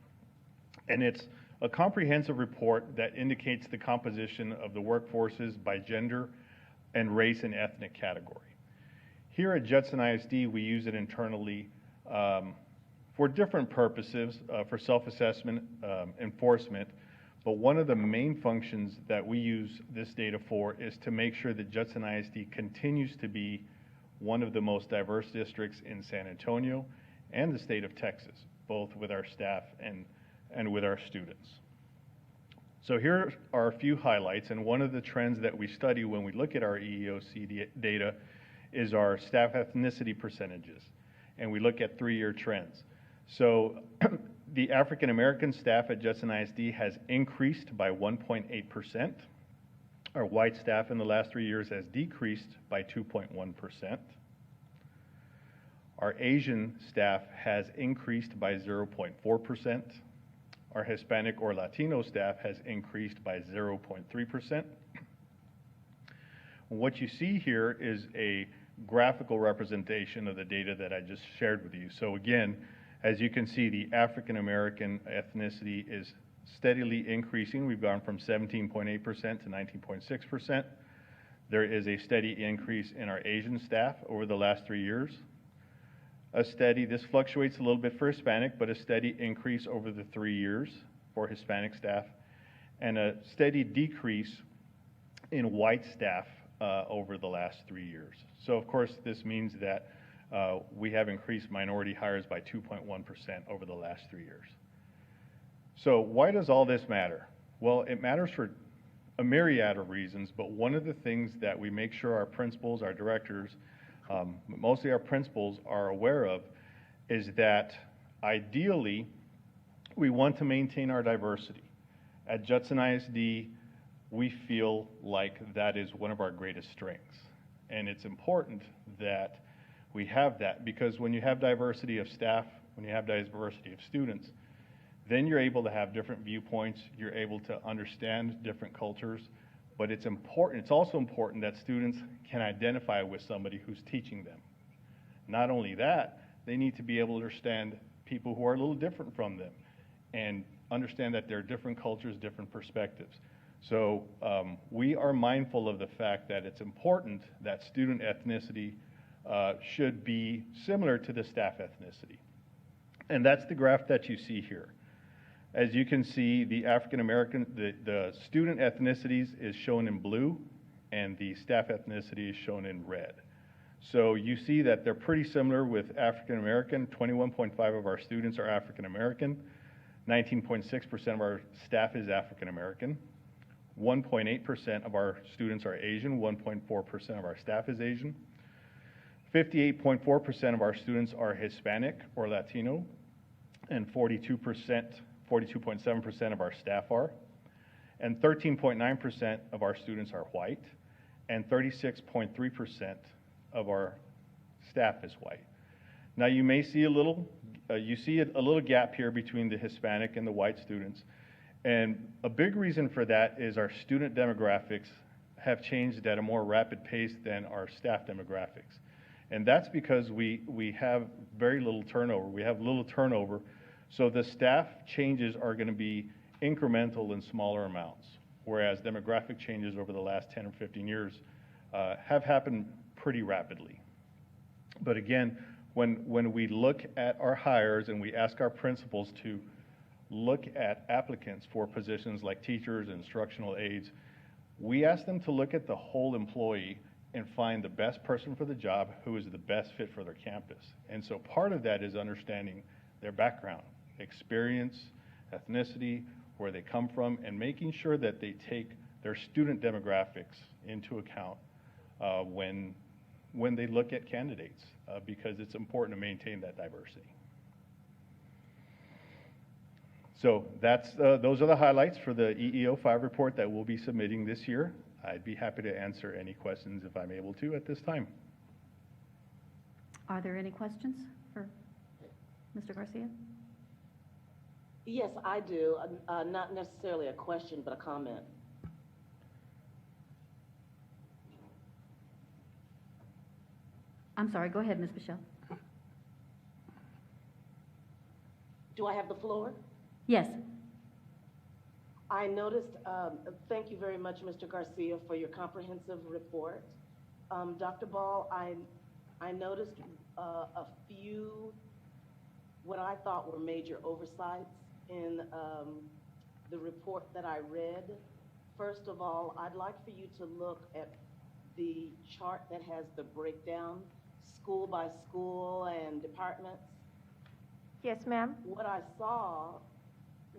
Speaker 16: And it's a comprehensive report that indicates the composition of the workforces by gender and race and ethnic category. Here at Judson ISD, we use it internally for different purposes, for self-assessment, enforcement, but one of the main functions that we use this data for is to make sure that Judson ISD continues to be one of the most diverse districts in San Antonio and the state of Texas, both with our staff and with our students. So here are a few highlights, and one of the trends that we study when we look at our EEOC data is our staff ethnicity percentages, and we look at 3-year trends. So the African American staff at Judson ISD has increased by 1.8%. Our white staff in the last 3 years has decreased by 2.1%. Our Asian staff has increased by 0.4%. Our Hispanic or Latino staff has increased by 0.3%. What you see here is a graphical representation of the data that I just shared with you. So again, as you can see, the African American ethnicity is steadily increasing. We've gone from 17.8% to 19.6%. There is a steady increase in our Asian staff over the last 3 years. This fluctuates a little bit for Hispanic, but a steady increase over the 3 years for Hispanic staff, and a steady decrease in white staff over the last 3 years. So of course, this means that we have increased minority hires by 2.1% over the last 3 years. So why does all this matter? Well, it matters for a myriad of reasons, but one of the things that we make sure our principals, our directors, mostly our principals are aware of is that ideally we want to maintain our diversity. At Judson ISD, we feel like that is one of our greatest strengths. And it's important that we have that, because when you have diversity of staff, when you have diversity of students, then you're able to have different viewpoints, you're able to understand different cultures, but it's also important that students can identify with somebody who's teaching them. Not only that, they need to be able to understand people who are a little different from them and understand that there are different cultures, different perspectives. So we are mindful of the fact that it's important that student ethnicity should be similar to the staff ethnicity. And that's the graph that you see here. As you can see, the African American, the student ethnicities is shown in blue, and the staff ethnicity is shown in red. So you see that they're pretty similar with African American. 21.5% of our students are African American. 19.6% of our staff is African American. 1.8% of our students are Asian. 1.4% of our staff is Asian. 58.4% of our students are Hispanic or Latino, and 42.7% of our staff are, and 13.9% of our students are white, and 36.3% of our staff is white. Now you may see a little gap here between the Hispanic and the white students, and a big reason for that is our student demographics have changed at a more rapid pace than our staff demographics. And that's because we have very little turnover. We have little turnover, so the staff changes are going to be incremental in smaller amounts, whereas demographic changes over the last 10 or 15 years have happened pretty rapidly. But again, when we look at our hires and we ask our principals to look at applicants for positions like teachers, instructional aides, we ask them to look at the whole employee and find the best person for the job who is the best fit for their campus. And so part of that is understanding their background, experience, ethnicity, where they come from, and making sure that they take their student demographics into account when they look at candidates, because it's important to maintain that diversity. So those are the highlights for the EEO5 report that we'll be submitting this year. I'd be happy to answer any questions if I'm able to at this time.
Speaker 1: Are there any questions for Mr. Garcia?
Speaker 17: Yes, I do. Not necessarily a question, but a comment.
Speaker 1: I'm sorry, go ahead, Ms. Michelle.
Speaker 17: Do I have the floor?
Speaker 1: Yes.
Speaker 17: I noticed, thank you very much, Mr. Garcia, for your comprehensive report. Dr. Ball, I noticed a few, what I thought were major oversights in the report that I read. First of all, I'd like for you to look at the chart that has the breakdown, school by school and departments.
Speaker 2: Yes, ma'am.
Speaker 17: What I saw,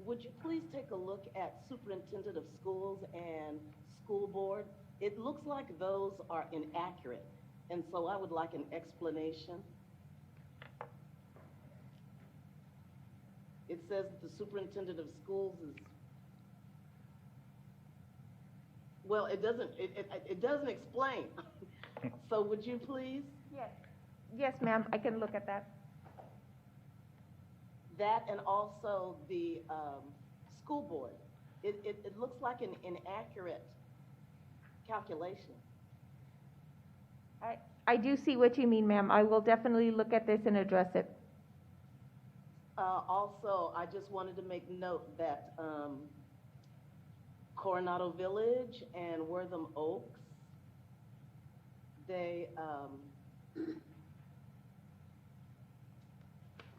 Speaker 17: would you please take a look at superintendent of schools and school board? It looks like those are inaccurate, and so I would like an explanation. It says that the superintendent of schools is, well, it doesn't explain. So would you please?
Speaker 2: Yes. Yes, ma'am, I can look at that.
Speaker 17: That and also the school board. It looks like an inaccurate calculation.
Speaker 2: I do see what you mean, ma'am. I will definitely look at this and address it.
Speaker 17: Also, I just wanted to make note that Coronado Village and Wortham Oaks, they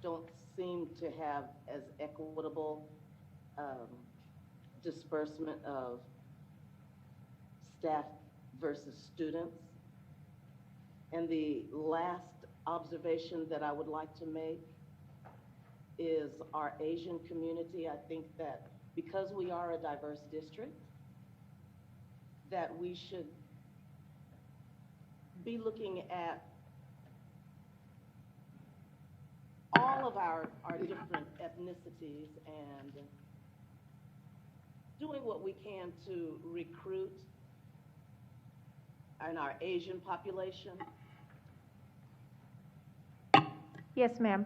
Speaker 17: don't seem to have as equitable disbursement of staff versus students. And the last observation that I would like to make is our Asian community. I think that because we are a diverse district, that we should be looking at all of our different ethnicities and doing what we can to recruit in our Asian population.
Speaker 2: Yes, ma'am.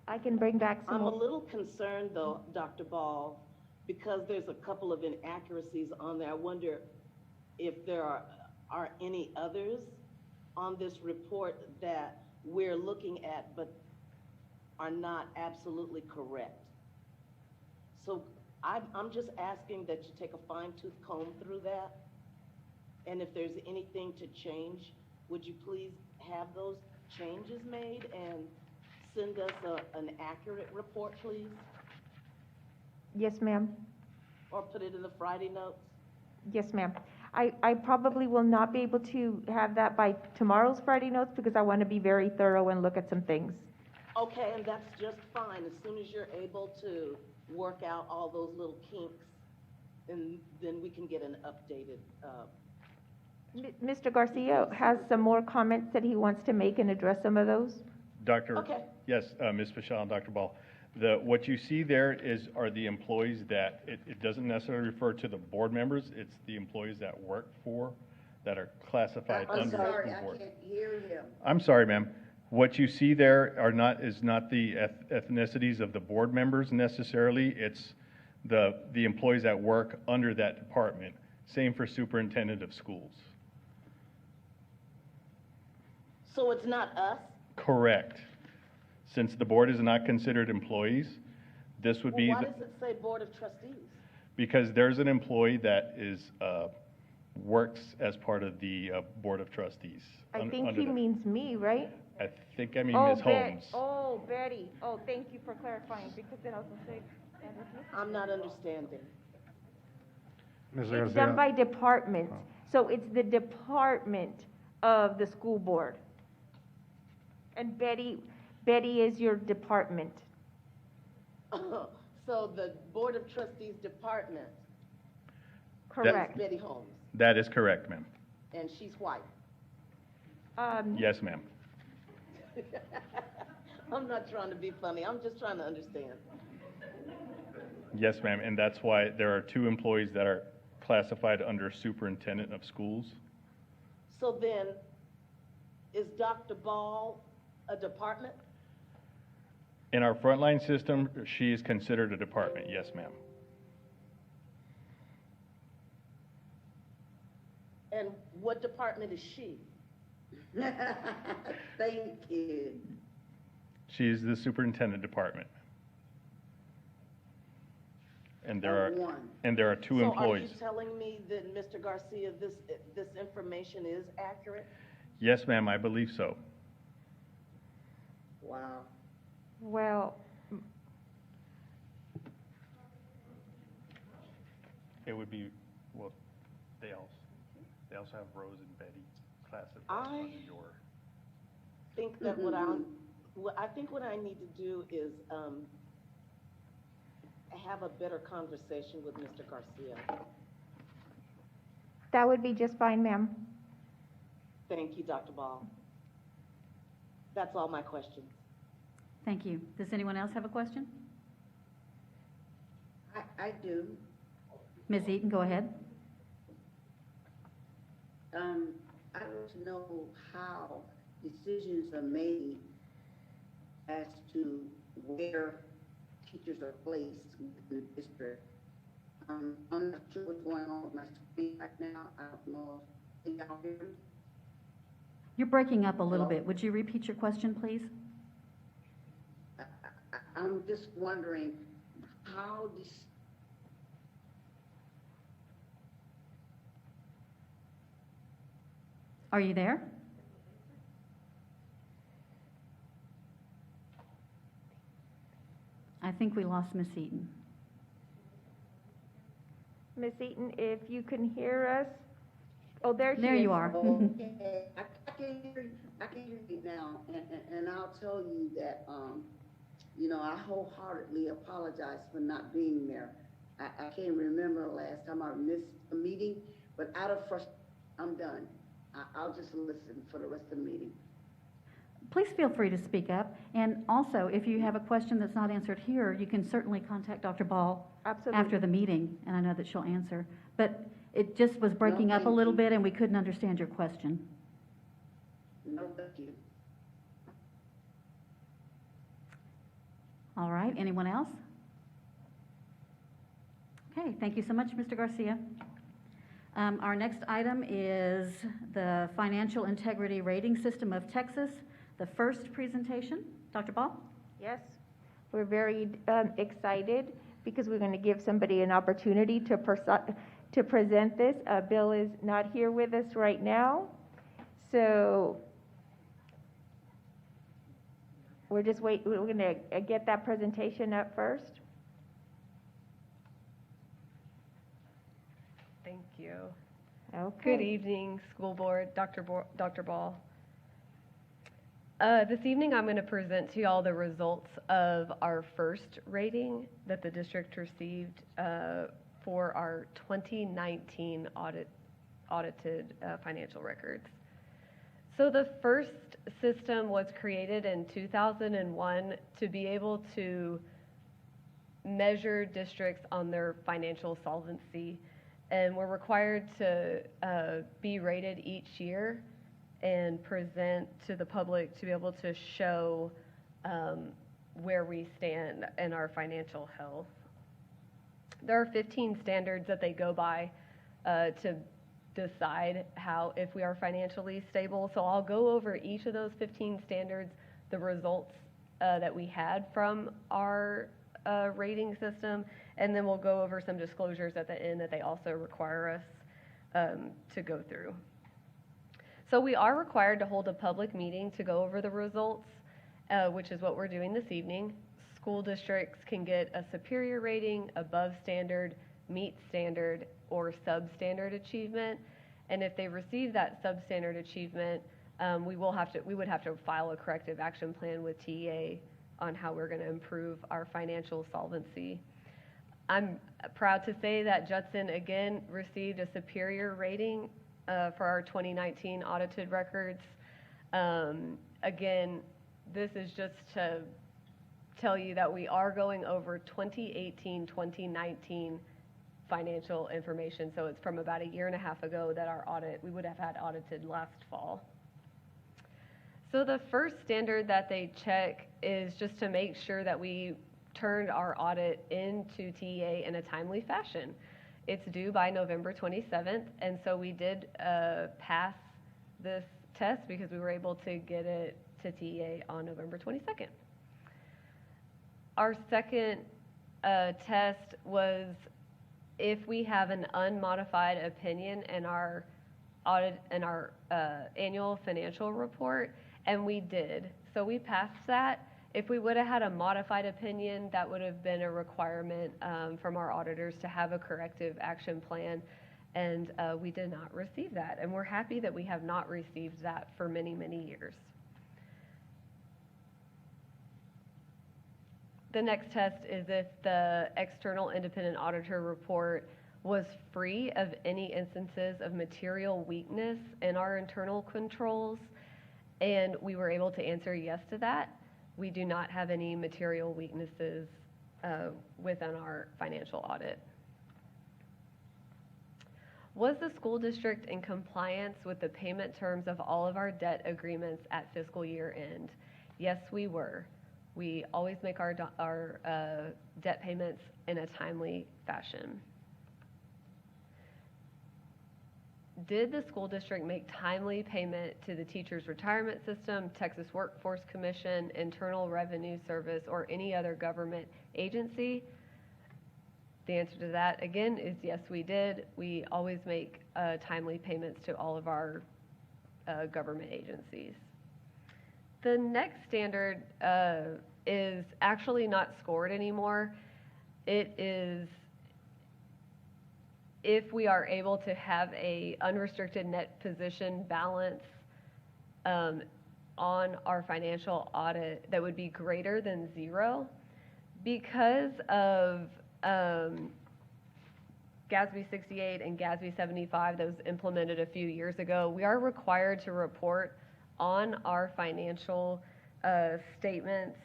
Speaker 2: I can bring back some
Speaker 17: I'm
Speaker 2: more.
Speaker 17: a little concerned though, Dr. Ball, because there's a couple of inaccuracies on there. I wonder if there are any others on this report that we're looking at but are not absolutely correct. So I'm just asking that you take a fine-tooth comb through that. And if there's anything to change, would you please have those changes made and send us an accurate report, please?
Speaker 2: Yes, ma'am.
Speaker 17: Or put it in the Friday notes?
Speaker 2: Yes, ma'am. I probably will not be able to have that by tomorrow's Friday notes because I want to be very thorough and look at some things.
Speaker 17: Okay, and that's just fine. As soon as you're able to work out all those little kinks, and then we can get an updated.
Speaker 2: Mr. Garcia has some more comments that he wants to make and address some of those.
Speaker 16: Yes, Ms. Michelle and Dr. Ball. What you see there are the employees that, it doesn't necessarily refer to the board members, it's the employees that work for, that are classified
Speaker 14: I'm
Speaker 16: under the
Speaker 14: sorry,
Speaker 16: school board.
Speaker 14: I can't hear him.
Speaker 16: I'm sorry, ma'am. What you see there is not the ethnicities of the board members necessarily, it's the employees that work under that department. Same for superintendent of schools.
Speaker 17: So it's not us?
Speaker 16: Correct. Since the board is not considered employees, this would be
Speaker 17: Why does it say Board of Trustees?
Speaker 16: Because there's an employee that is, works as part of the Board of Trustees.
Speaker 2: I think
Speaker 16: under
Speaker 2: he
Speaker 16: the-
Speaker 2: means me, right?
Speaker 16: I think I mean
Speaker 2: Oh,
Speaker 16: Ms. Holmes.
Speaker 2: Oh, Betty. Oh, thank you for clarifying, because then I was gonna say,
Speaker 17: I'm not understanding.
Speaker 15: Mr.
Speaker 2: it's
Speaker 15: Garcia.
Speaker 2: done by departments. So it's the department of the school board. And Betty is your department.
Speaker 17: So the Board of Trustees department
Speaker 2: Correct.
Speaker 17: is Betty Holmes,
Speaker 16: That is correct, ma'am.
Speaker 17: and she's white.
Speaker 16: Yes, ma'am.
Speaker 17: I'm not trying to be funny, I'm just trying to understand.
Speaker 16: Yes, ma'am, and that's why there are 2 employees that are classified under superintendent of schools.
Speaker 17: So then, is Dr. Ball a department?
Speaker 16: In our frontline system, she is considered a department, yes, ma'am.
Speaker 17: And what department is she?
Speaker 14: Thank you.
Speaker 16: She is the superintendent department. And there are 2 employees.
Speaker 17: So are you telling me that, Mr. Garcia, this information is accurate?
Speaker 16: Yes, ma'am, I believe so.
Speaker 17: Wow.
Speaker 2: Well,
Speaker 16: It would be, well, they also have Rose and Betty classified
Speaker 17: I
Speaker 16: under your.
Speaker 17: think that I think what I need to do is have a better conversation with Mr. Garcia.
Speaker 2: that would be just fine, ma'am.
Speaker 17: Thank you, Dr. Ball. That's all my questions.
Speaker 1: Thank you. Does anyone else have a question?
Speaker 14: I do.
Speaker 1: Ms. Eaton, go ahead.
Speaker 14: I don't know how decisions are made as to where teachers are placed in the district. I'm not sure what's going on with my screen right now. I don't know. Can y'all hear me?
Speaker 1: You're breaking up a little
Speaker 14: Hello?
Speaker 1: bit. Would you repeat your question, please?
Speaker 14: I'm just wondering how this.
Speaker 1: Are you there? I think we lost Miss Eaton.
Speaker 2: Ms. Eaton, if you can hear us. Oh, there she is.
Speaker 1: There you are.
Speaker 14: Okay, I can hear you. I can hear you now, and I'll tell you that I wholeheartedly apologize for not being there. I can't remember the last time I missed a meeting, but out of frustration, I'm done. I'll just listen for the rest of the meeting.
Speaker 1: Please feel free to speak up. And also, if you have a question that's not answered here, you can certainly contact Dr. Ball after the meeting, and I know that she'll answer. But it just was breaking up a little bit, and we couldn't understand your question.
Speaker 14: No, thank you.
Speaker 1: All right, anyone else? Okay, thank you so much, Mr. Garcia. Our next item is the Financial Integrity Rating System of Texas, the first presentation. Dr. Ball?
Speaker 2: Yes, we're very excited because we're going to give somebody an opportunity to present this. Bill is not here with us right now, so we're going to get that presentation up first.
Speaker 18: Thank you.
Speaker 2: Okay.
Speaker 18: Good evening, school board, Dr. Ball. This evening I'm going to present to you all the results of our first rating that the district received for our 2019 audited financial records. So the first system was created in 2001 to be able to measure districts on their financial solvency, and we're required to be rated each year and present to the public to be able to show where we stand in our financial health. There are 15 standards that they go by to decide if we are financially stable. So I'll go over each of those 15 standards, the results that we had from our rating system, and then we'll go over some disclosures at the end that they also require us to go through. So we are required to hold a public meeting to go over the results, which is what we're doing this evening. School districts can get a superior rating, above standard, meet standard, or substandard achievement. And if they receive that substandard achievement, we would have to file a corrective action plan with TEA on how we're going to improve our financial solvency. I'm proud to say that Judson again received a superior rating for our 2019 audited records. Again, this is just to tell you that we are going over 2018-2019 financial information. So it's from about a year and a half ago that we would have had audited last fall. So the first standard that they check is just to make sure that we turned our audit into TEA in a timely fashion. It's due by November 27th, and so we did pass this test because we were able to get it to TEA on November 22nd. Our second test was if we have an unmodified opinion in our audit and our annual financial report, and we did. So we passed that. If we would have had a modified opinion, that would have been a requirement from our auditors to have a corrective action plan, and we did not receive that. And we're happy that we have not received that for many, many years. The next test is if the external independent auditor report was free of any instances of material weakness in our internal controls, and we were able to answer yes to that. We do not have any material weaknesses within our financial audit. Was the school district in compliance with the payment terms of all of our debt agreements at fiscal year end? Yes, we were. We always make our debt payments in a timely fashion. Did the school district make timely payment to the Teachers Retirement System, Texas Workforce Commission, Internal Revenue Service, or any other government agency? The answer to that, again, is yes, we did. We always make timely payments to all of our government agencies. The next standard is actually not scored anymore. It is if we are able to have a unrestricted net position balance on our financial audit that would be greater than zero. Because of GASB 68 and GASB 75, those implemented a few years ago, we are required to report on our financial statements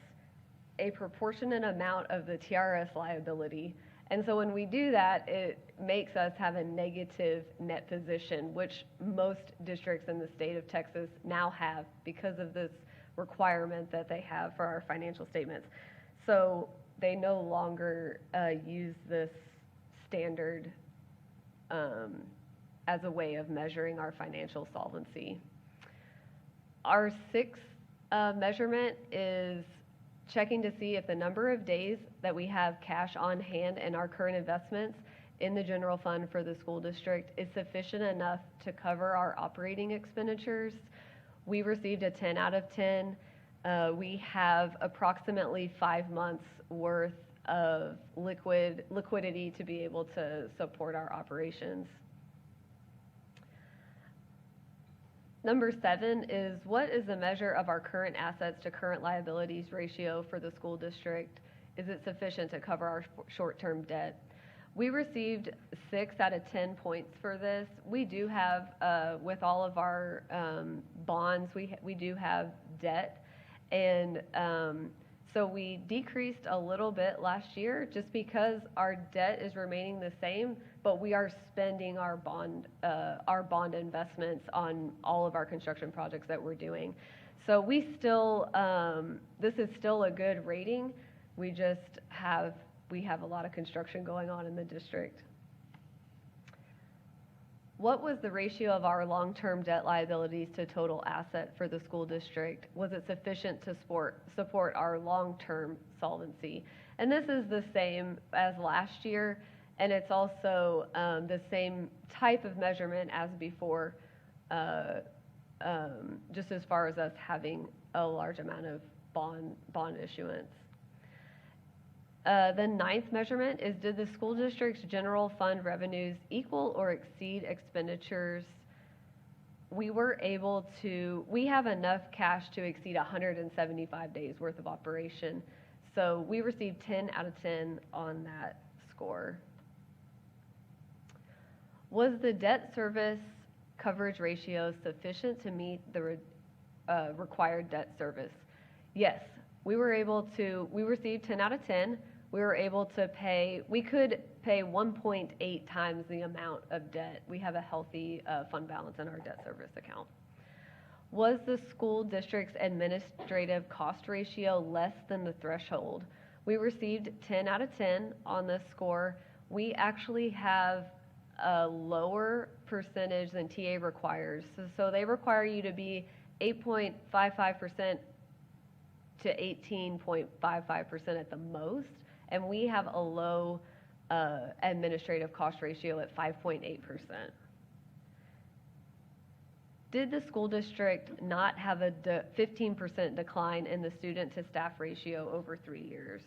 Speaker 18: a proportionate amount of the TRS liability. And so when we do that, it makes us have a negative net position, which most districts in the state of Texas now have because of this requirement that they have for our financial statements. So they no longer use this standard as a way of measuring our financial solvency. Our sixth measurement is checking to see if the number of days that we have cash on hand in our current investments in the general fund for the school district is sufficient enough to cover our operating expenditures. We received a 10 out of 10. We have approximately 5 months worth of liquidity to be able to support our operations. Number 7 is what is the measure of our current assets to current liabilities ratio for the school district? Is it sufficient to cover our short-term debt? We received 6 out of 10 points for this. We do have, with all of our bonds, we do have debt. And so we decreased a little bit last year just because our debt is remaining the same, but we are spending our bond investments on all of our construction projects that we're doing. So we still, this is still a good rating. We just have a lot of construction going on in the district. What was the ratio of our long-term debt liabilities to total asset for the school district? Was it sufficient to support our long-term solvency? And this is the same as last year, and it's also the same type of measurement as before, just as far as us having a large amount of bond issuance. The ninth measurement is, did the school district's general fund revenues equal or exceed expenditures? We have enough cash to exceed 175 days worth of operation. So we received 10 out of 10 on that score. Was the debt service coverage ratio sufficient to meet the required debt service? Yes, we received 10 out of 10. We could pay 1.8 times the amount of debt. We have a healthy fund balance in our debt service account. Was the school district's administrative cost ratio less than the threshold? We received 10 out of 10 on this score. We actually have a lower percentage than TA requires. So they require you to be 8.55% to 18.55% at the most, and we have a low administrative cost ratio at 5.8%. Did the school district not have a 15% decline in the student to staff ratio over 3 years?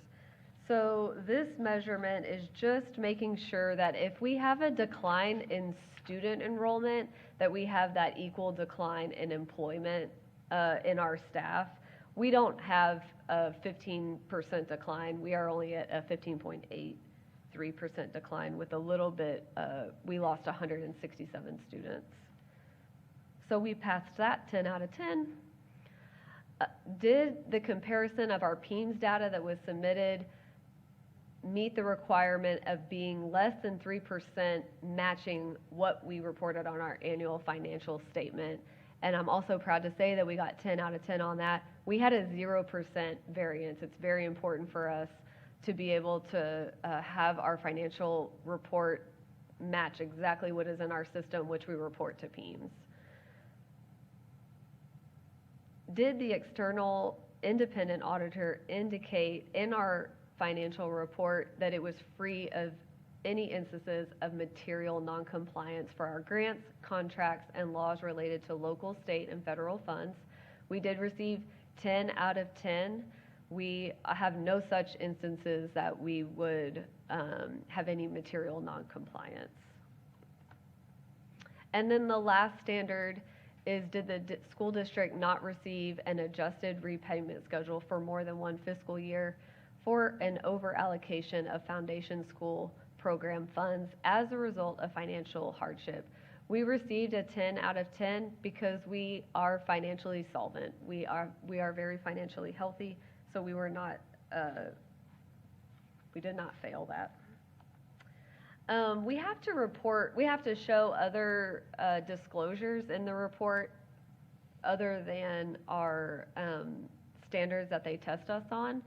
Speaker 18: So this measurement is just making sure that if we have a decline in student enrollment, that we have that equal decline in employment in our staff. We don't have a 15% decline. We are only at a 15.83% decline with a little bit, we lost 167 students. So we passed that, 10 out of 10. Did the comparison of our PEMS data that was submitted meet the requirement of being less than 3% matching what we reported on our annual financial statement? And I'm also proud to say that we got 10 out of 10 on that. We had a 0% variance. It's very important for us to be able to have our financial report match exactly what is in our system, which we report to PEMS. Did the external independent auditor indicate in our financial report that it was free of any instances of material noncompliance for our grants, contracts, and laws related to local, state, and federal funds? We did receive 10 out of 10. We have no such instances that we would have any material noncompliance. And then the last standard is, did the school district not receive an adjusted repayment schedule for more than one fiscal year for an over-allocation of foundation school program funds as a result of financial hardship? We received a 10 out of 10 because we are financially solvent. We are very financially healthy, so we did not fail that. We have to show other disclosures in the report other than our standards that they test us on.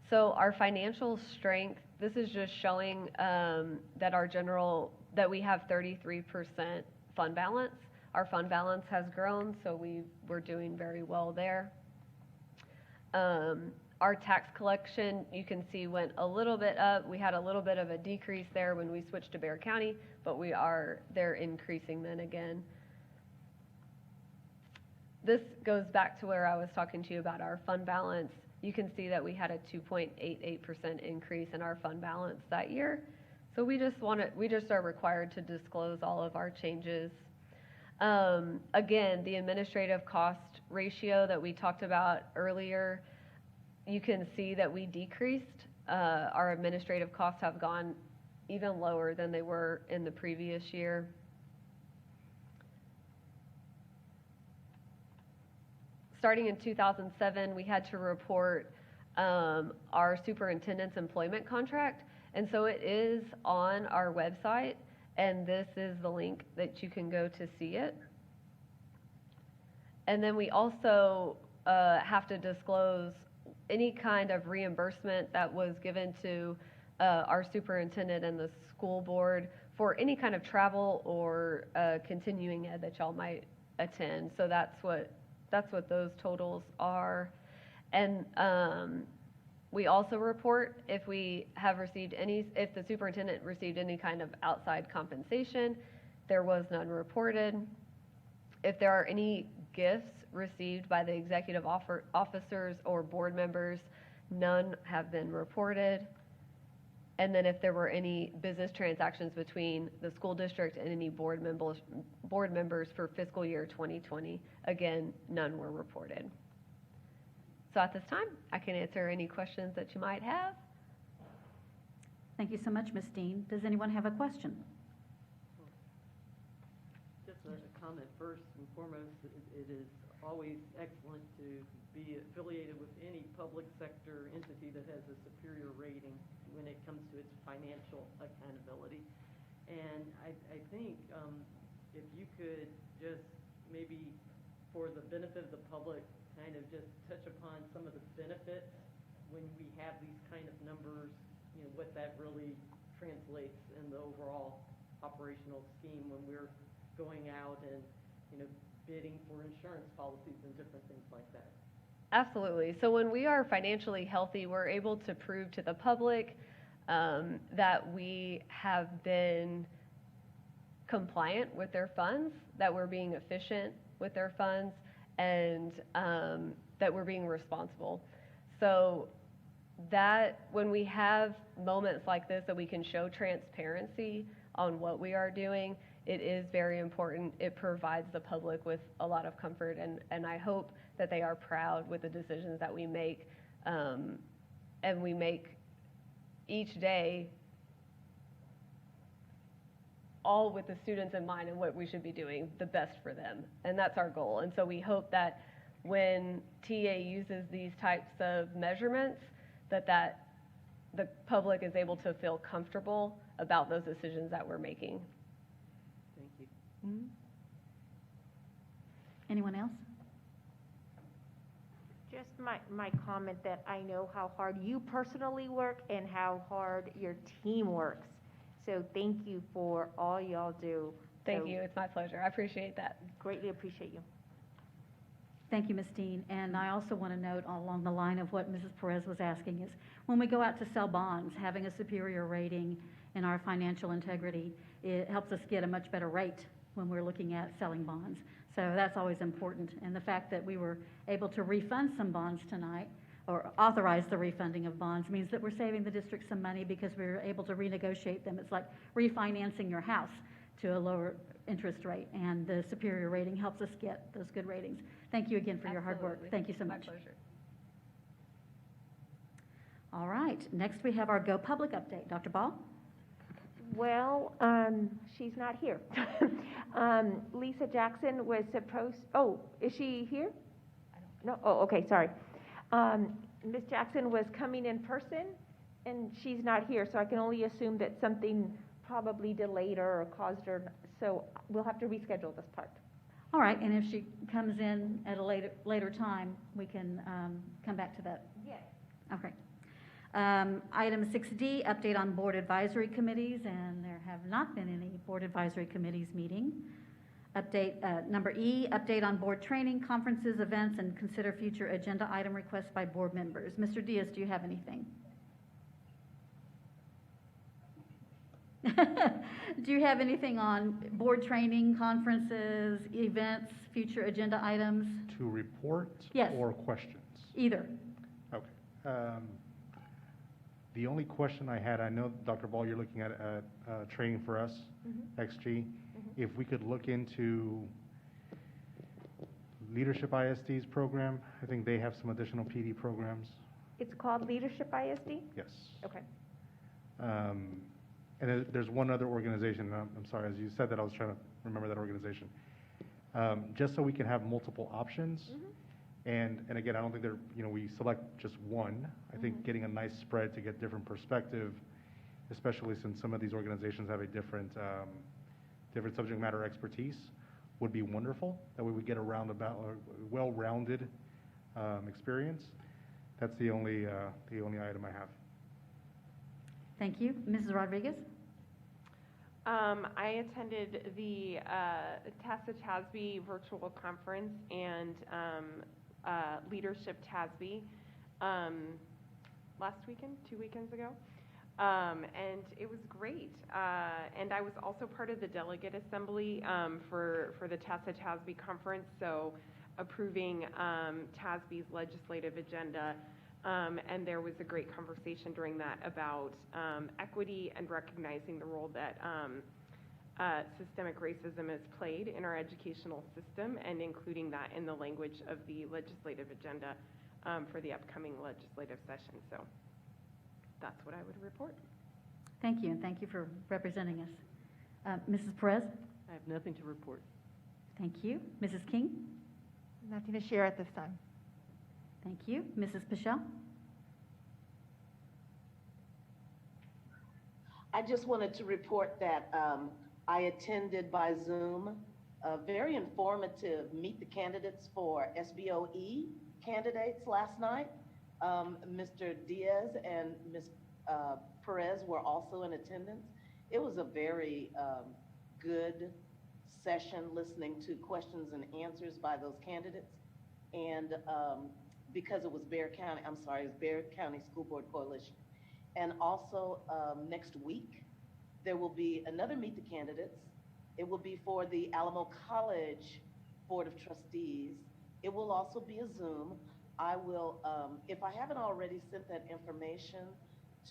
Speaker 18: So our financial strength, this is just showing that we have 33% fund balance. Our fund balance has grown, so we're doing very well there. Our tax collection, you can see, went a little bit up. We had a little bit of a decrease there when we switched to Bexar County, but they're increasing then again. This goes back to where I was talking to you about our fund balance. You can see that we had a 2.88% increase in our fund balance that year. So we just are required to disclose all of our changes. Again, the administrative cost ratio that we talked about earlier, you can see that we decreased. Our administrative costs have gone even lower than they were in the previous year. Starting in 2007, we had to report our superintendent's employment contract, and so it is on our website, and this is the link that you can go to see it. And then we also have to disclose any kind of reimbursement that was given to our superintendent and the school board for any kind of travel or continuing ed that y'all might attend. So that's what those totals are. And we also report if we have received if the superintendent received any kind of outside compensation. There was none reported. If there are any gifts received by the executive officers or board members, none have been reported. And then if there were any business transactions between the school district and any board members for fiscal year 2020, again, none were reported. So at this time, I can answer any questions that you might have.
Speaker 1: Thank you so much, Ms. Dean. Does anyone have a question?
Speaker 10: Just a comment first and foremost, it is always excellent to be affiliated with any public sector entity that has a superior rating when it comes to its financial accountability. And I think if you could just maybe, for the benefit of the public, kind of just touch upon some of the benefits when we have these kind of numbers, you know, what that really translates in the overall operational scheme when we're going out and, you know, bidding for insurance policies and different things like that.
Speaker 18: Absolutely. So when we are financially healthy, we're able to prove to the public that we have been compliant with their funds, that we're being efficient with their funds, and that we're being responsible. So that when we have moments like this that we can show transparency on what we are doing, it is very important. It provides the public with a lot of comfort, and I hope that they are proud with the decisions that we make, and we make each day all with the students in mind and what we should be doing the best for them, and that's our goal. And so we hope that when TA uses these types of measurements, that the public is able to feel comfortable about those decisions that we're making.
Speaker 10: Thank you.
Speaker 18: Mm-hmm.
Speaker 1: Anyone else?
Speaker 2: Just my comment that I know how hard you personally work and how hard your team works. So thank you for all y'all do.
Speaker 18: Thank you. It's my pleasure. I appreciate that.
Speaker 2: Greatly appreciate you.
Speaker 1: Thank you, Ms. Dean. And I also want to note along the line of what Mrs. Perez was asking is when we go out to sell bonds, having a superior rating in our financial integrity, it helps us get a much better rate when we're looking at selling bonds. So that's always important. And the fact that we were able to refund some bonds tonight, or authorize the refunding of bonds, means that we're saving the district some money because we were able to renegotiate them. It's like refinancing your house to a lower interest rate, and the superior rating helps us get those good ratings. Thank you again for your hard work. Thank you so much.
Speaker 18: My pleasure.
Speaker 1: All right, next we have our Go Public update. Dr. Ball?
Speaker 2: Well, she's not here. Lisa Jackson was supposed, is she here? No, okay, sorry. Ms. Jackson was coming in person, and she's not here, so I can only assume that something probably delayed her or caused her, so we'll have to reschedule this part.
Speaker 1: All right, and if she comes in at a later time, we can come back to that.
Speaker 2: Yes.
Speaker 1: Okay. Item 6D, update on board advisory committees, and there have not been any board advisory committees meeting. Update number E, update on board training, conferences, events, and consider future agenda item requests by board members. Mr. Diaz, do you have anything? Do you have anything on board training, conferences, events, future agenda items?
Speaker 19: To report?
Speaker 1: Yes.
Speaker 19: Or questions?
Speaker 1: Either.
Speaker 19: Okay. The only question I had, I know, Dr. Ball, you're looking at training for us, XG. If we could look into Leadership ISD's program, I think they have some additional PD programs.
Speaker 2: It's called Leadership ISD?
Speaker 19: Yes.
Speaker 2: Okay.
Speaker 19: And there's one other organization, I'm sorry, as you said that, I was trying to remember that organization. Just so we can have multiple options. And again, I don't think we select just one. I think getting a nice spread to get different perspective, especially since some of these organizations have a different subject matter expertise, would be wonderful. That way we get a well-rounded experience. That's the only item I have.
Speaker 1: Thank you. Mrs. Rodriguez?
Speaker 20: I attended the TASA TASB virtual conference and Leadership TASB last weekend, 2 weekends ago. And it was great. And I was also part of the delegate assembly for the TASA TASB conference, so approving TASB's legislative agenda. And there was a great conversation during that about equity and recognizing the role that systemic racism has played in our educational system, and including that in the language of the legislative agenda for the upcoming legislative session. So that's what I would report.
Speaker 1: Thank you, and thank you for representing us. Mrs. Perez?
Speaker 10: I have nothing to report.
Speaker 1: Thank you. Mrs. King?
Speaker 21: Nothing to share at this time.
Speaker 1: Thank you. Mrs. Pichelle?
Speaker 17: I just wanted to report that I attended by Zoom a very informative Meet the Candidates for SBOE candidates last night. Mr. Diaz and Ms. Perez were also in attendance. It was a very good session listening to questions and answers by those candidates. And because it was Bexar County School Board Coalition. And also next week, there will be another Meet the Candidates. It will be for the Alamo College Board of Trustees. It will also be a Zoom. I will, if I haven't already sent that information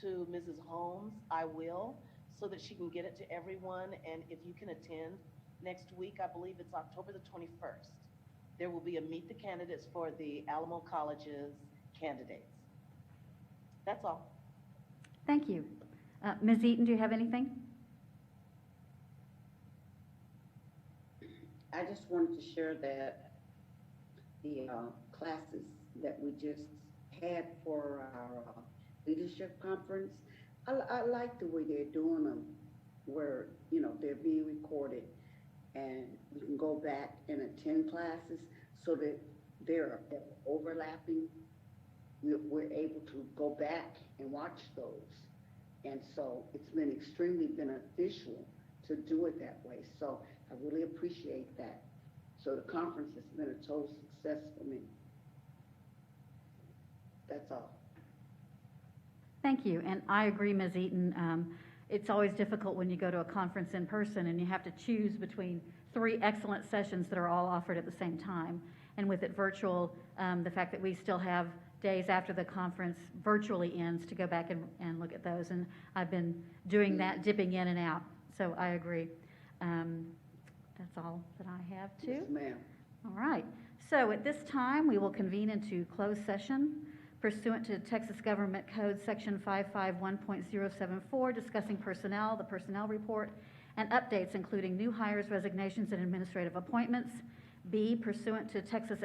Speaker 17: to Mrs. Holmes, I will, so that she can get it to everyone. And if you can attend next week, I believe it's October the 21st. There will be a Meet the Candidates for the Alamo College's candidates. That's all.
Speaker 1: Thank you. Ms. Eaton, do you have anything?
Speaker 14: I just wanted to share that the classes that we just had for our leadership conference, I like the way they're doing them, where, you know, they're being recorded and we can go back and attend classes so that they're overlapping. We're able to go back and watch those. And so it's been extremely beneficial to do it that way. So I really appreciate that. So the conference has been a total success for me. That's all.
Speaker 1: Thank you, and I agree, Ms. Eaton. It's always difficult when you go to a conference in person and you have to choose between 3 excellent sessions that are all offered at the same time. And with it virtual, the fact that we still have days after the conference virtually ends to go back and look at those. And I've been doing that, dipping in and out. So I agree. That's all that I have too.
Speaker 14: Yes, ma'am.
Speaker 1: All right. So at this time, we will convene into closed session pursuant to Texas Government Code Section 551.074, discussing personnel, the personnel report, and updates including new hires, resignations, and administrative appointments. B, pursuant to Texas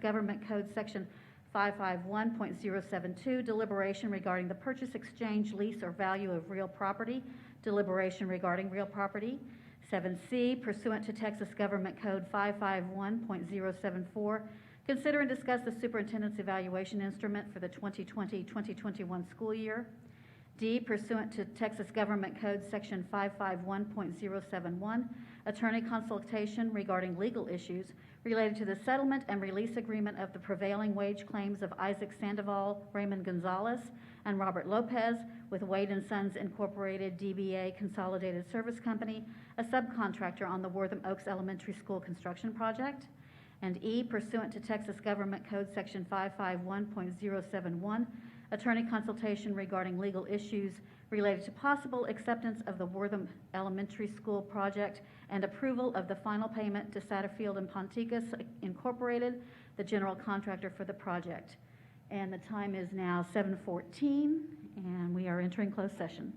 Speaker 1: Government Code Section 551.072, deliberation regarding the purchase, exchange, lease, or value of real property, deliberation regarding real property. 7C, pursuant to Texas Government Code 551.074, consider and discuss the superintendent's evaluation instrument for the 2020-2021 school year. D, pursuant to Texas Government Code Section 551.071, attorney consultation regarding legal issues related to the settlement and release agreement of the prevailing wage claims of Isaac Sandoval, Raymond Gonzalez, and Robert Lopez with Wade & Sons Incorporated DBA Consolidated Service Company, a subcontractor on the Wortham Oaks Elementary School construction project. And E, pursuant to Texas Government Code Section 551.071, attorney consultation regarding legal issues related to possible acceptance of the Wortham Elementary School project and approval of the final payment to Satterfield and Ponticus Incorporated, the general contractor for the project. And the time is now 7:14, and we are entering closed session.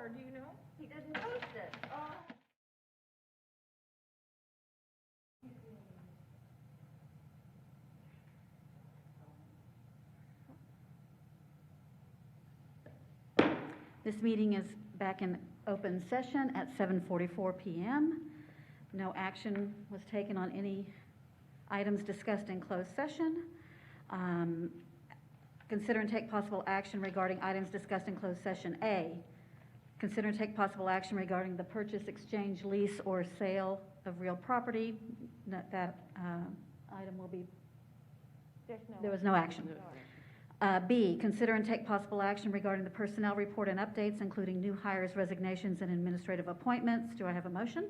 Speaker 2: or do you know?
Speaker 18: He didn't post it. Oh.
Speaker 1: This meeting is back in open session at 7:44 p.m. No action was taken on any items discussed in closed session. Consider and take possible action regarding items discussed in closed session. A, consider and take possible action regarding the purchase, exchange, lease, or sale of real property. That item will be, there was no action. B, consider and take possible action regarding the personnel report and updates, including new hires, resignations, and administrative appointments. Do I have a motion?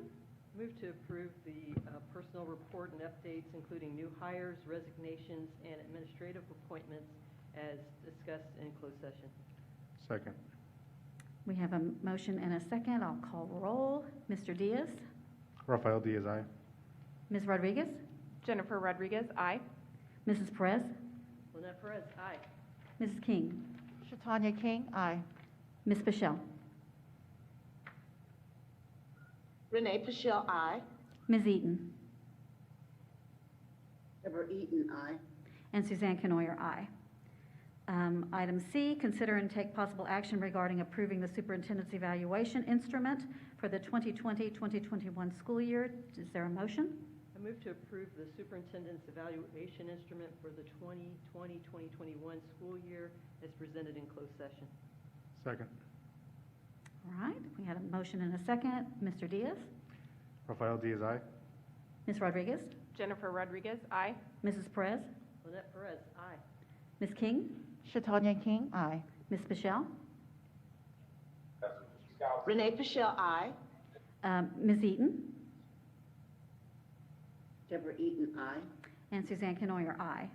Speaker 10: Move to approve the personnel report and updates, including new hires, resignations, and administrative appointments as discussed in closed session.
Speaker 19: Second.
Speaker 1: We have a motion and a second. I'll call roll. Mr. Diaz?
Speaker 19: Rafael Diaz, aye.
Speaker 1: Ms. Rodriguez?
Speaker 20: Jennifer Rodriguez, aye.
Speaker 1: Mrs. Perez?
Speaker 10: Lynette Perez, aye.
Speaker 1: Mrs. King?
Speaker 21: Shatanya King, aye.
Speaker 1: Ms. Pichelle?
Speaker 17: Renee Pichelle, aye.
Speaker 1: Ms. Eaton?
Speaker 14: Deborah Eaton, aye.
Speaker 1: And Suzanne Canoyer, aye. Item C, consider and take possible action regarding approving the superintendent's evaluation instrument for the 2020-2021 school year. Is there a motion?
Speaker 10: I move to approve the superintendent's evaluation instrument for the 2020-2021 school year as presented in closed session.
Speaker 19: Second.
Speaker 1: All right, we had a motion and a second. Mr. Diaz?
Speaker 19: Rafael Diaz, aye.
Speaker 1: Ms. Rodriguez?
Speaker 20: Jennifer Rodriguez, aye.
Speaker 1: Mrs. Perez?
Speaker 10: Lynette Perez, aye.
Speaker 1: Ms. King?
Speaker 21: Shatanya King, aye.
Speaker 1: Ms. Pichelle?
Speaker 17: Renee Pichelle, aye.
Speaker 1: Ms. Eaton?
Speaker 14: Deborah Eaton, aye.
Speaker 1: And Suzanne Canoyer, aye.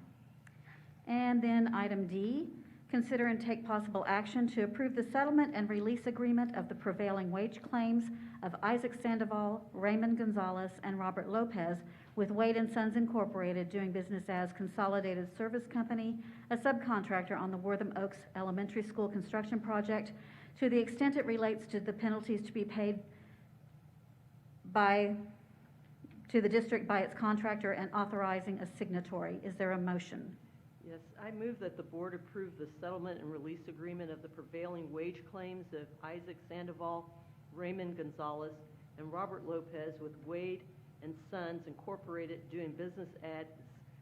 Speaker 1: And then item D, consider and take possible action to approve the settlement and release agreement of the prevailing wage claims of Isaac Sandoval, Raymond Gonzalez, and Robert Lopez with Wade & Sons Incorporated, doing business as Consolidated Service Company, a subcontractor on the Wortham Oaks Elementary School construction project, to the extent it relates to the penalties to be paid to the district by its contractor, and authorizing a signatory. Is there a motion?
Speaker 10: Yes, I move that the board approve the settlement and release agreement of the prevailing wage claims of Isaac Sandoval, Raymond Gonzalez, and Robert Lopez with Wade and Sons Incorporated, doing business as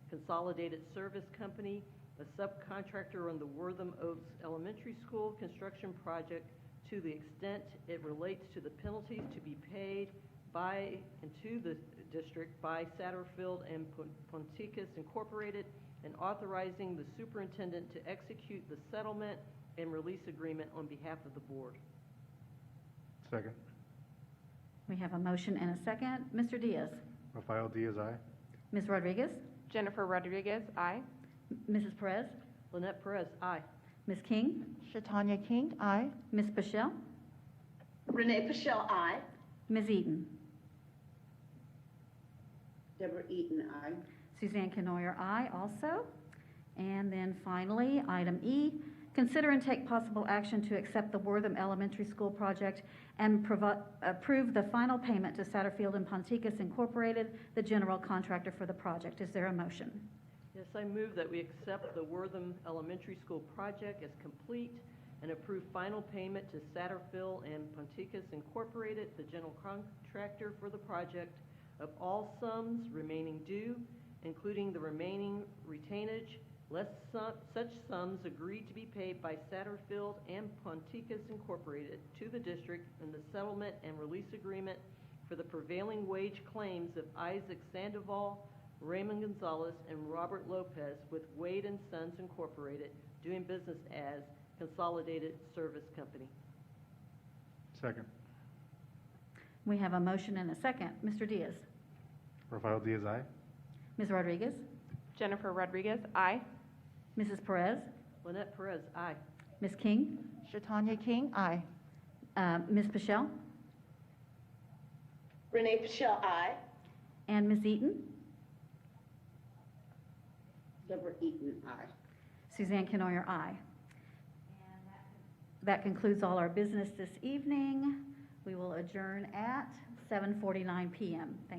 Speaker 10: Consolidated Service Company, a subcontractor on the Wortham Oaks Elementary School construction project, to the extent it relates to the penalties to be paid by and to the district by Satterfield and Ponticus Incorporated, and authorizing the superintendent to execute the settlement and release agreement on behalf of the board.
Speaker 19: Second.
Speaker 1: We have a motion and a second. Mr. Diaz?
Speaker 19: Rafael Diaz, aye.
Speaker 1: Ms. Rodriguez?
Speaker 20: Jennifer Rodriguez, aye.
Speaker 1: Mrs. Perez?
Speaker 10: Lynette Perez, aye.
Speaker 1: Ms. King?
Speaker 21: Shatanya King, aye.
Speaker 1: Ms. Pichelle?
Speaker 17: Renee Pichelle, aye.
Speaker 1: Ms. Eaton?
Speaker 14: Deborah Eaton, aye.
Speaker 1: Suzanne Canoyer, aye also. And then finally, item E, consider and take possible action to accept the Wortham Elementary School project and approve the final payment to Satterfield and Ponticus Incorporated, the general contractor for the project. Is there a motion?
Speaker 10: Yes, I move that we accept the Wortham Elementary School project as complete and approve final payment to Satterfield and Ponticus Incorporated, the general contractor for the project, of all sums remaining due, including the remaining retainage, less such sums agreed to be paid by Satterfield and Ponticus Incorporated to the district in the settlement and release agreement for the prevailing wage claims of Isaac Sandoval, Raymond Gonzalez, and Robert Lopez with Wade & Sons Incorporated, doing business as Consolidated Service Company.
Speaker 19: Second.
Speaker 1: We have a motion and a second. Mr. Diaz?
Speaker 19: Rafael Diaz, aye.
Speaker 1: Ms. Rodriguez?
Speaker 20: Jennifer Rodriguez, aye.
Speaker 1: Mrs. Perez?
Speaker 10: Lynette Perez, aye.
Speaker 1: Ms. King?
Speaker 21: Shatanya King, aye.
Speaker 1: Ms. Pichelle?
Speaker 17: Renee Pichelle, aye.
Speaker 1: And Ms. Eaton?
Speaker 14: Deborah Eaton, aye.
Speaker 1: Suzanne Canoyer, aye. That concludes all our business this evening. We will adjourn at 7:49 p.m. Thank you.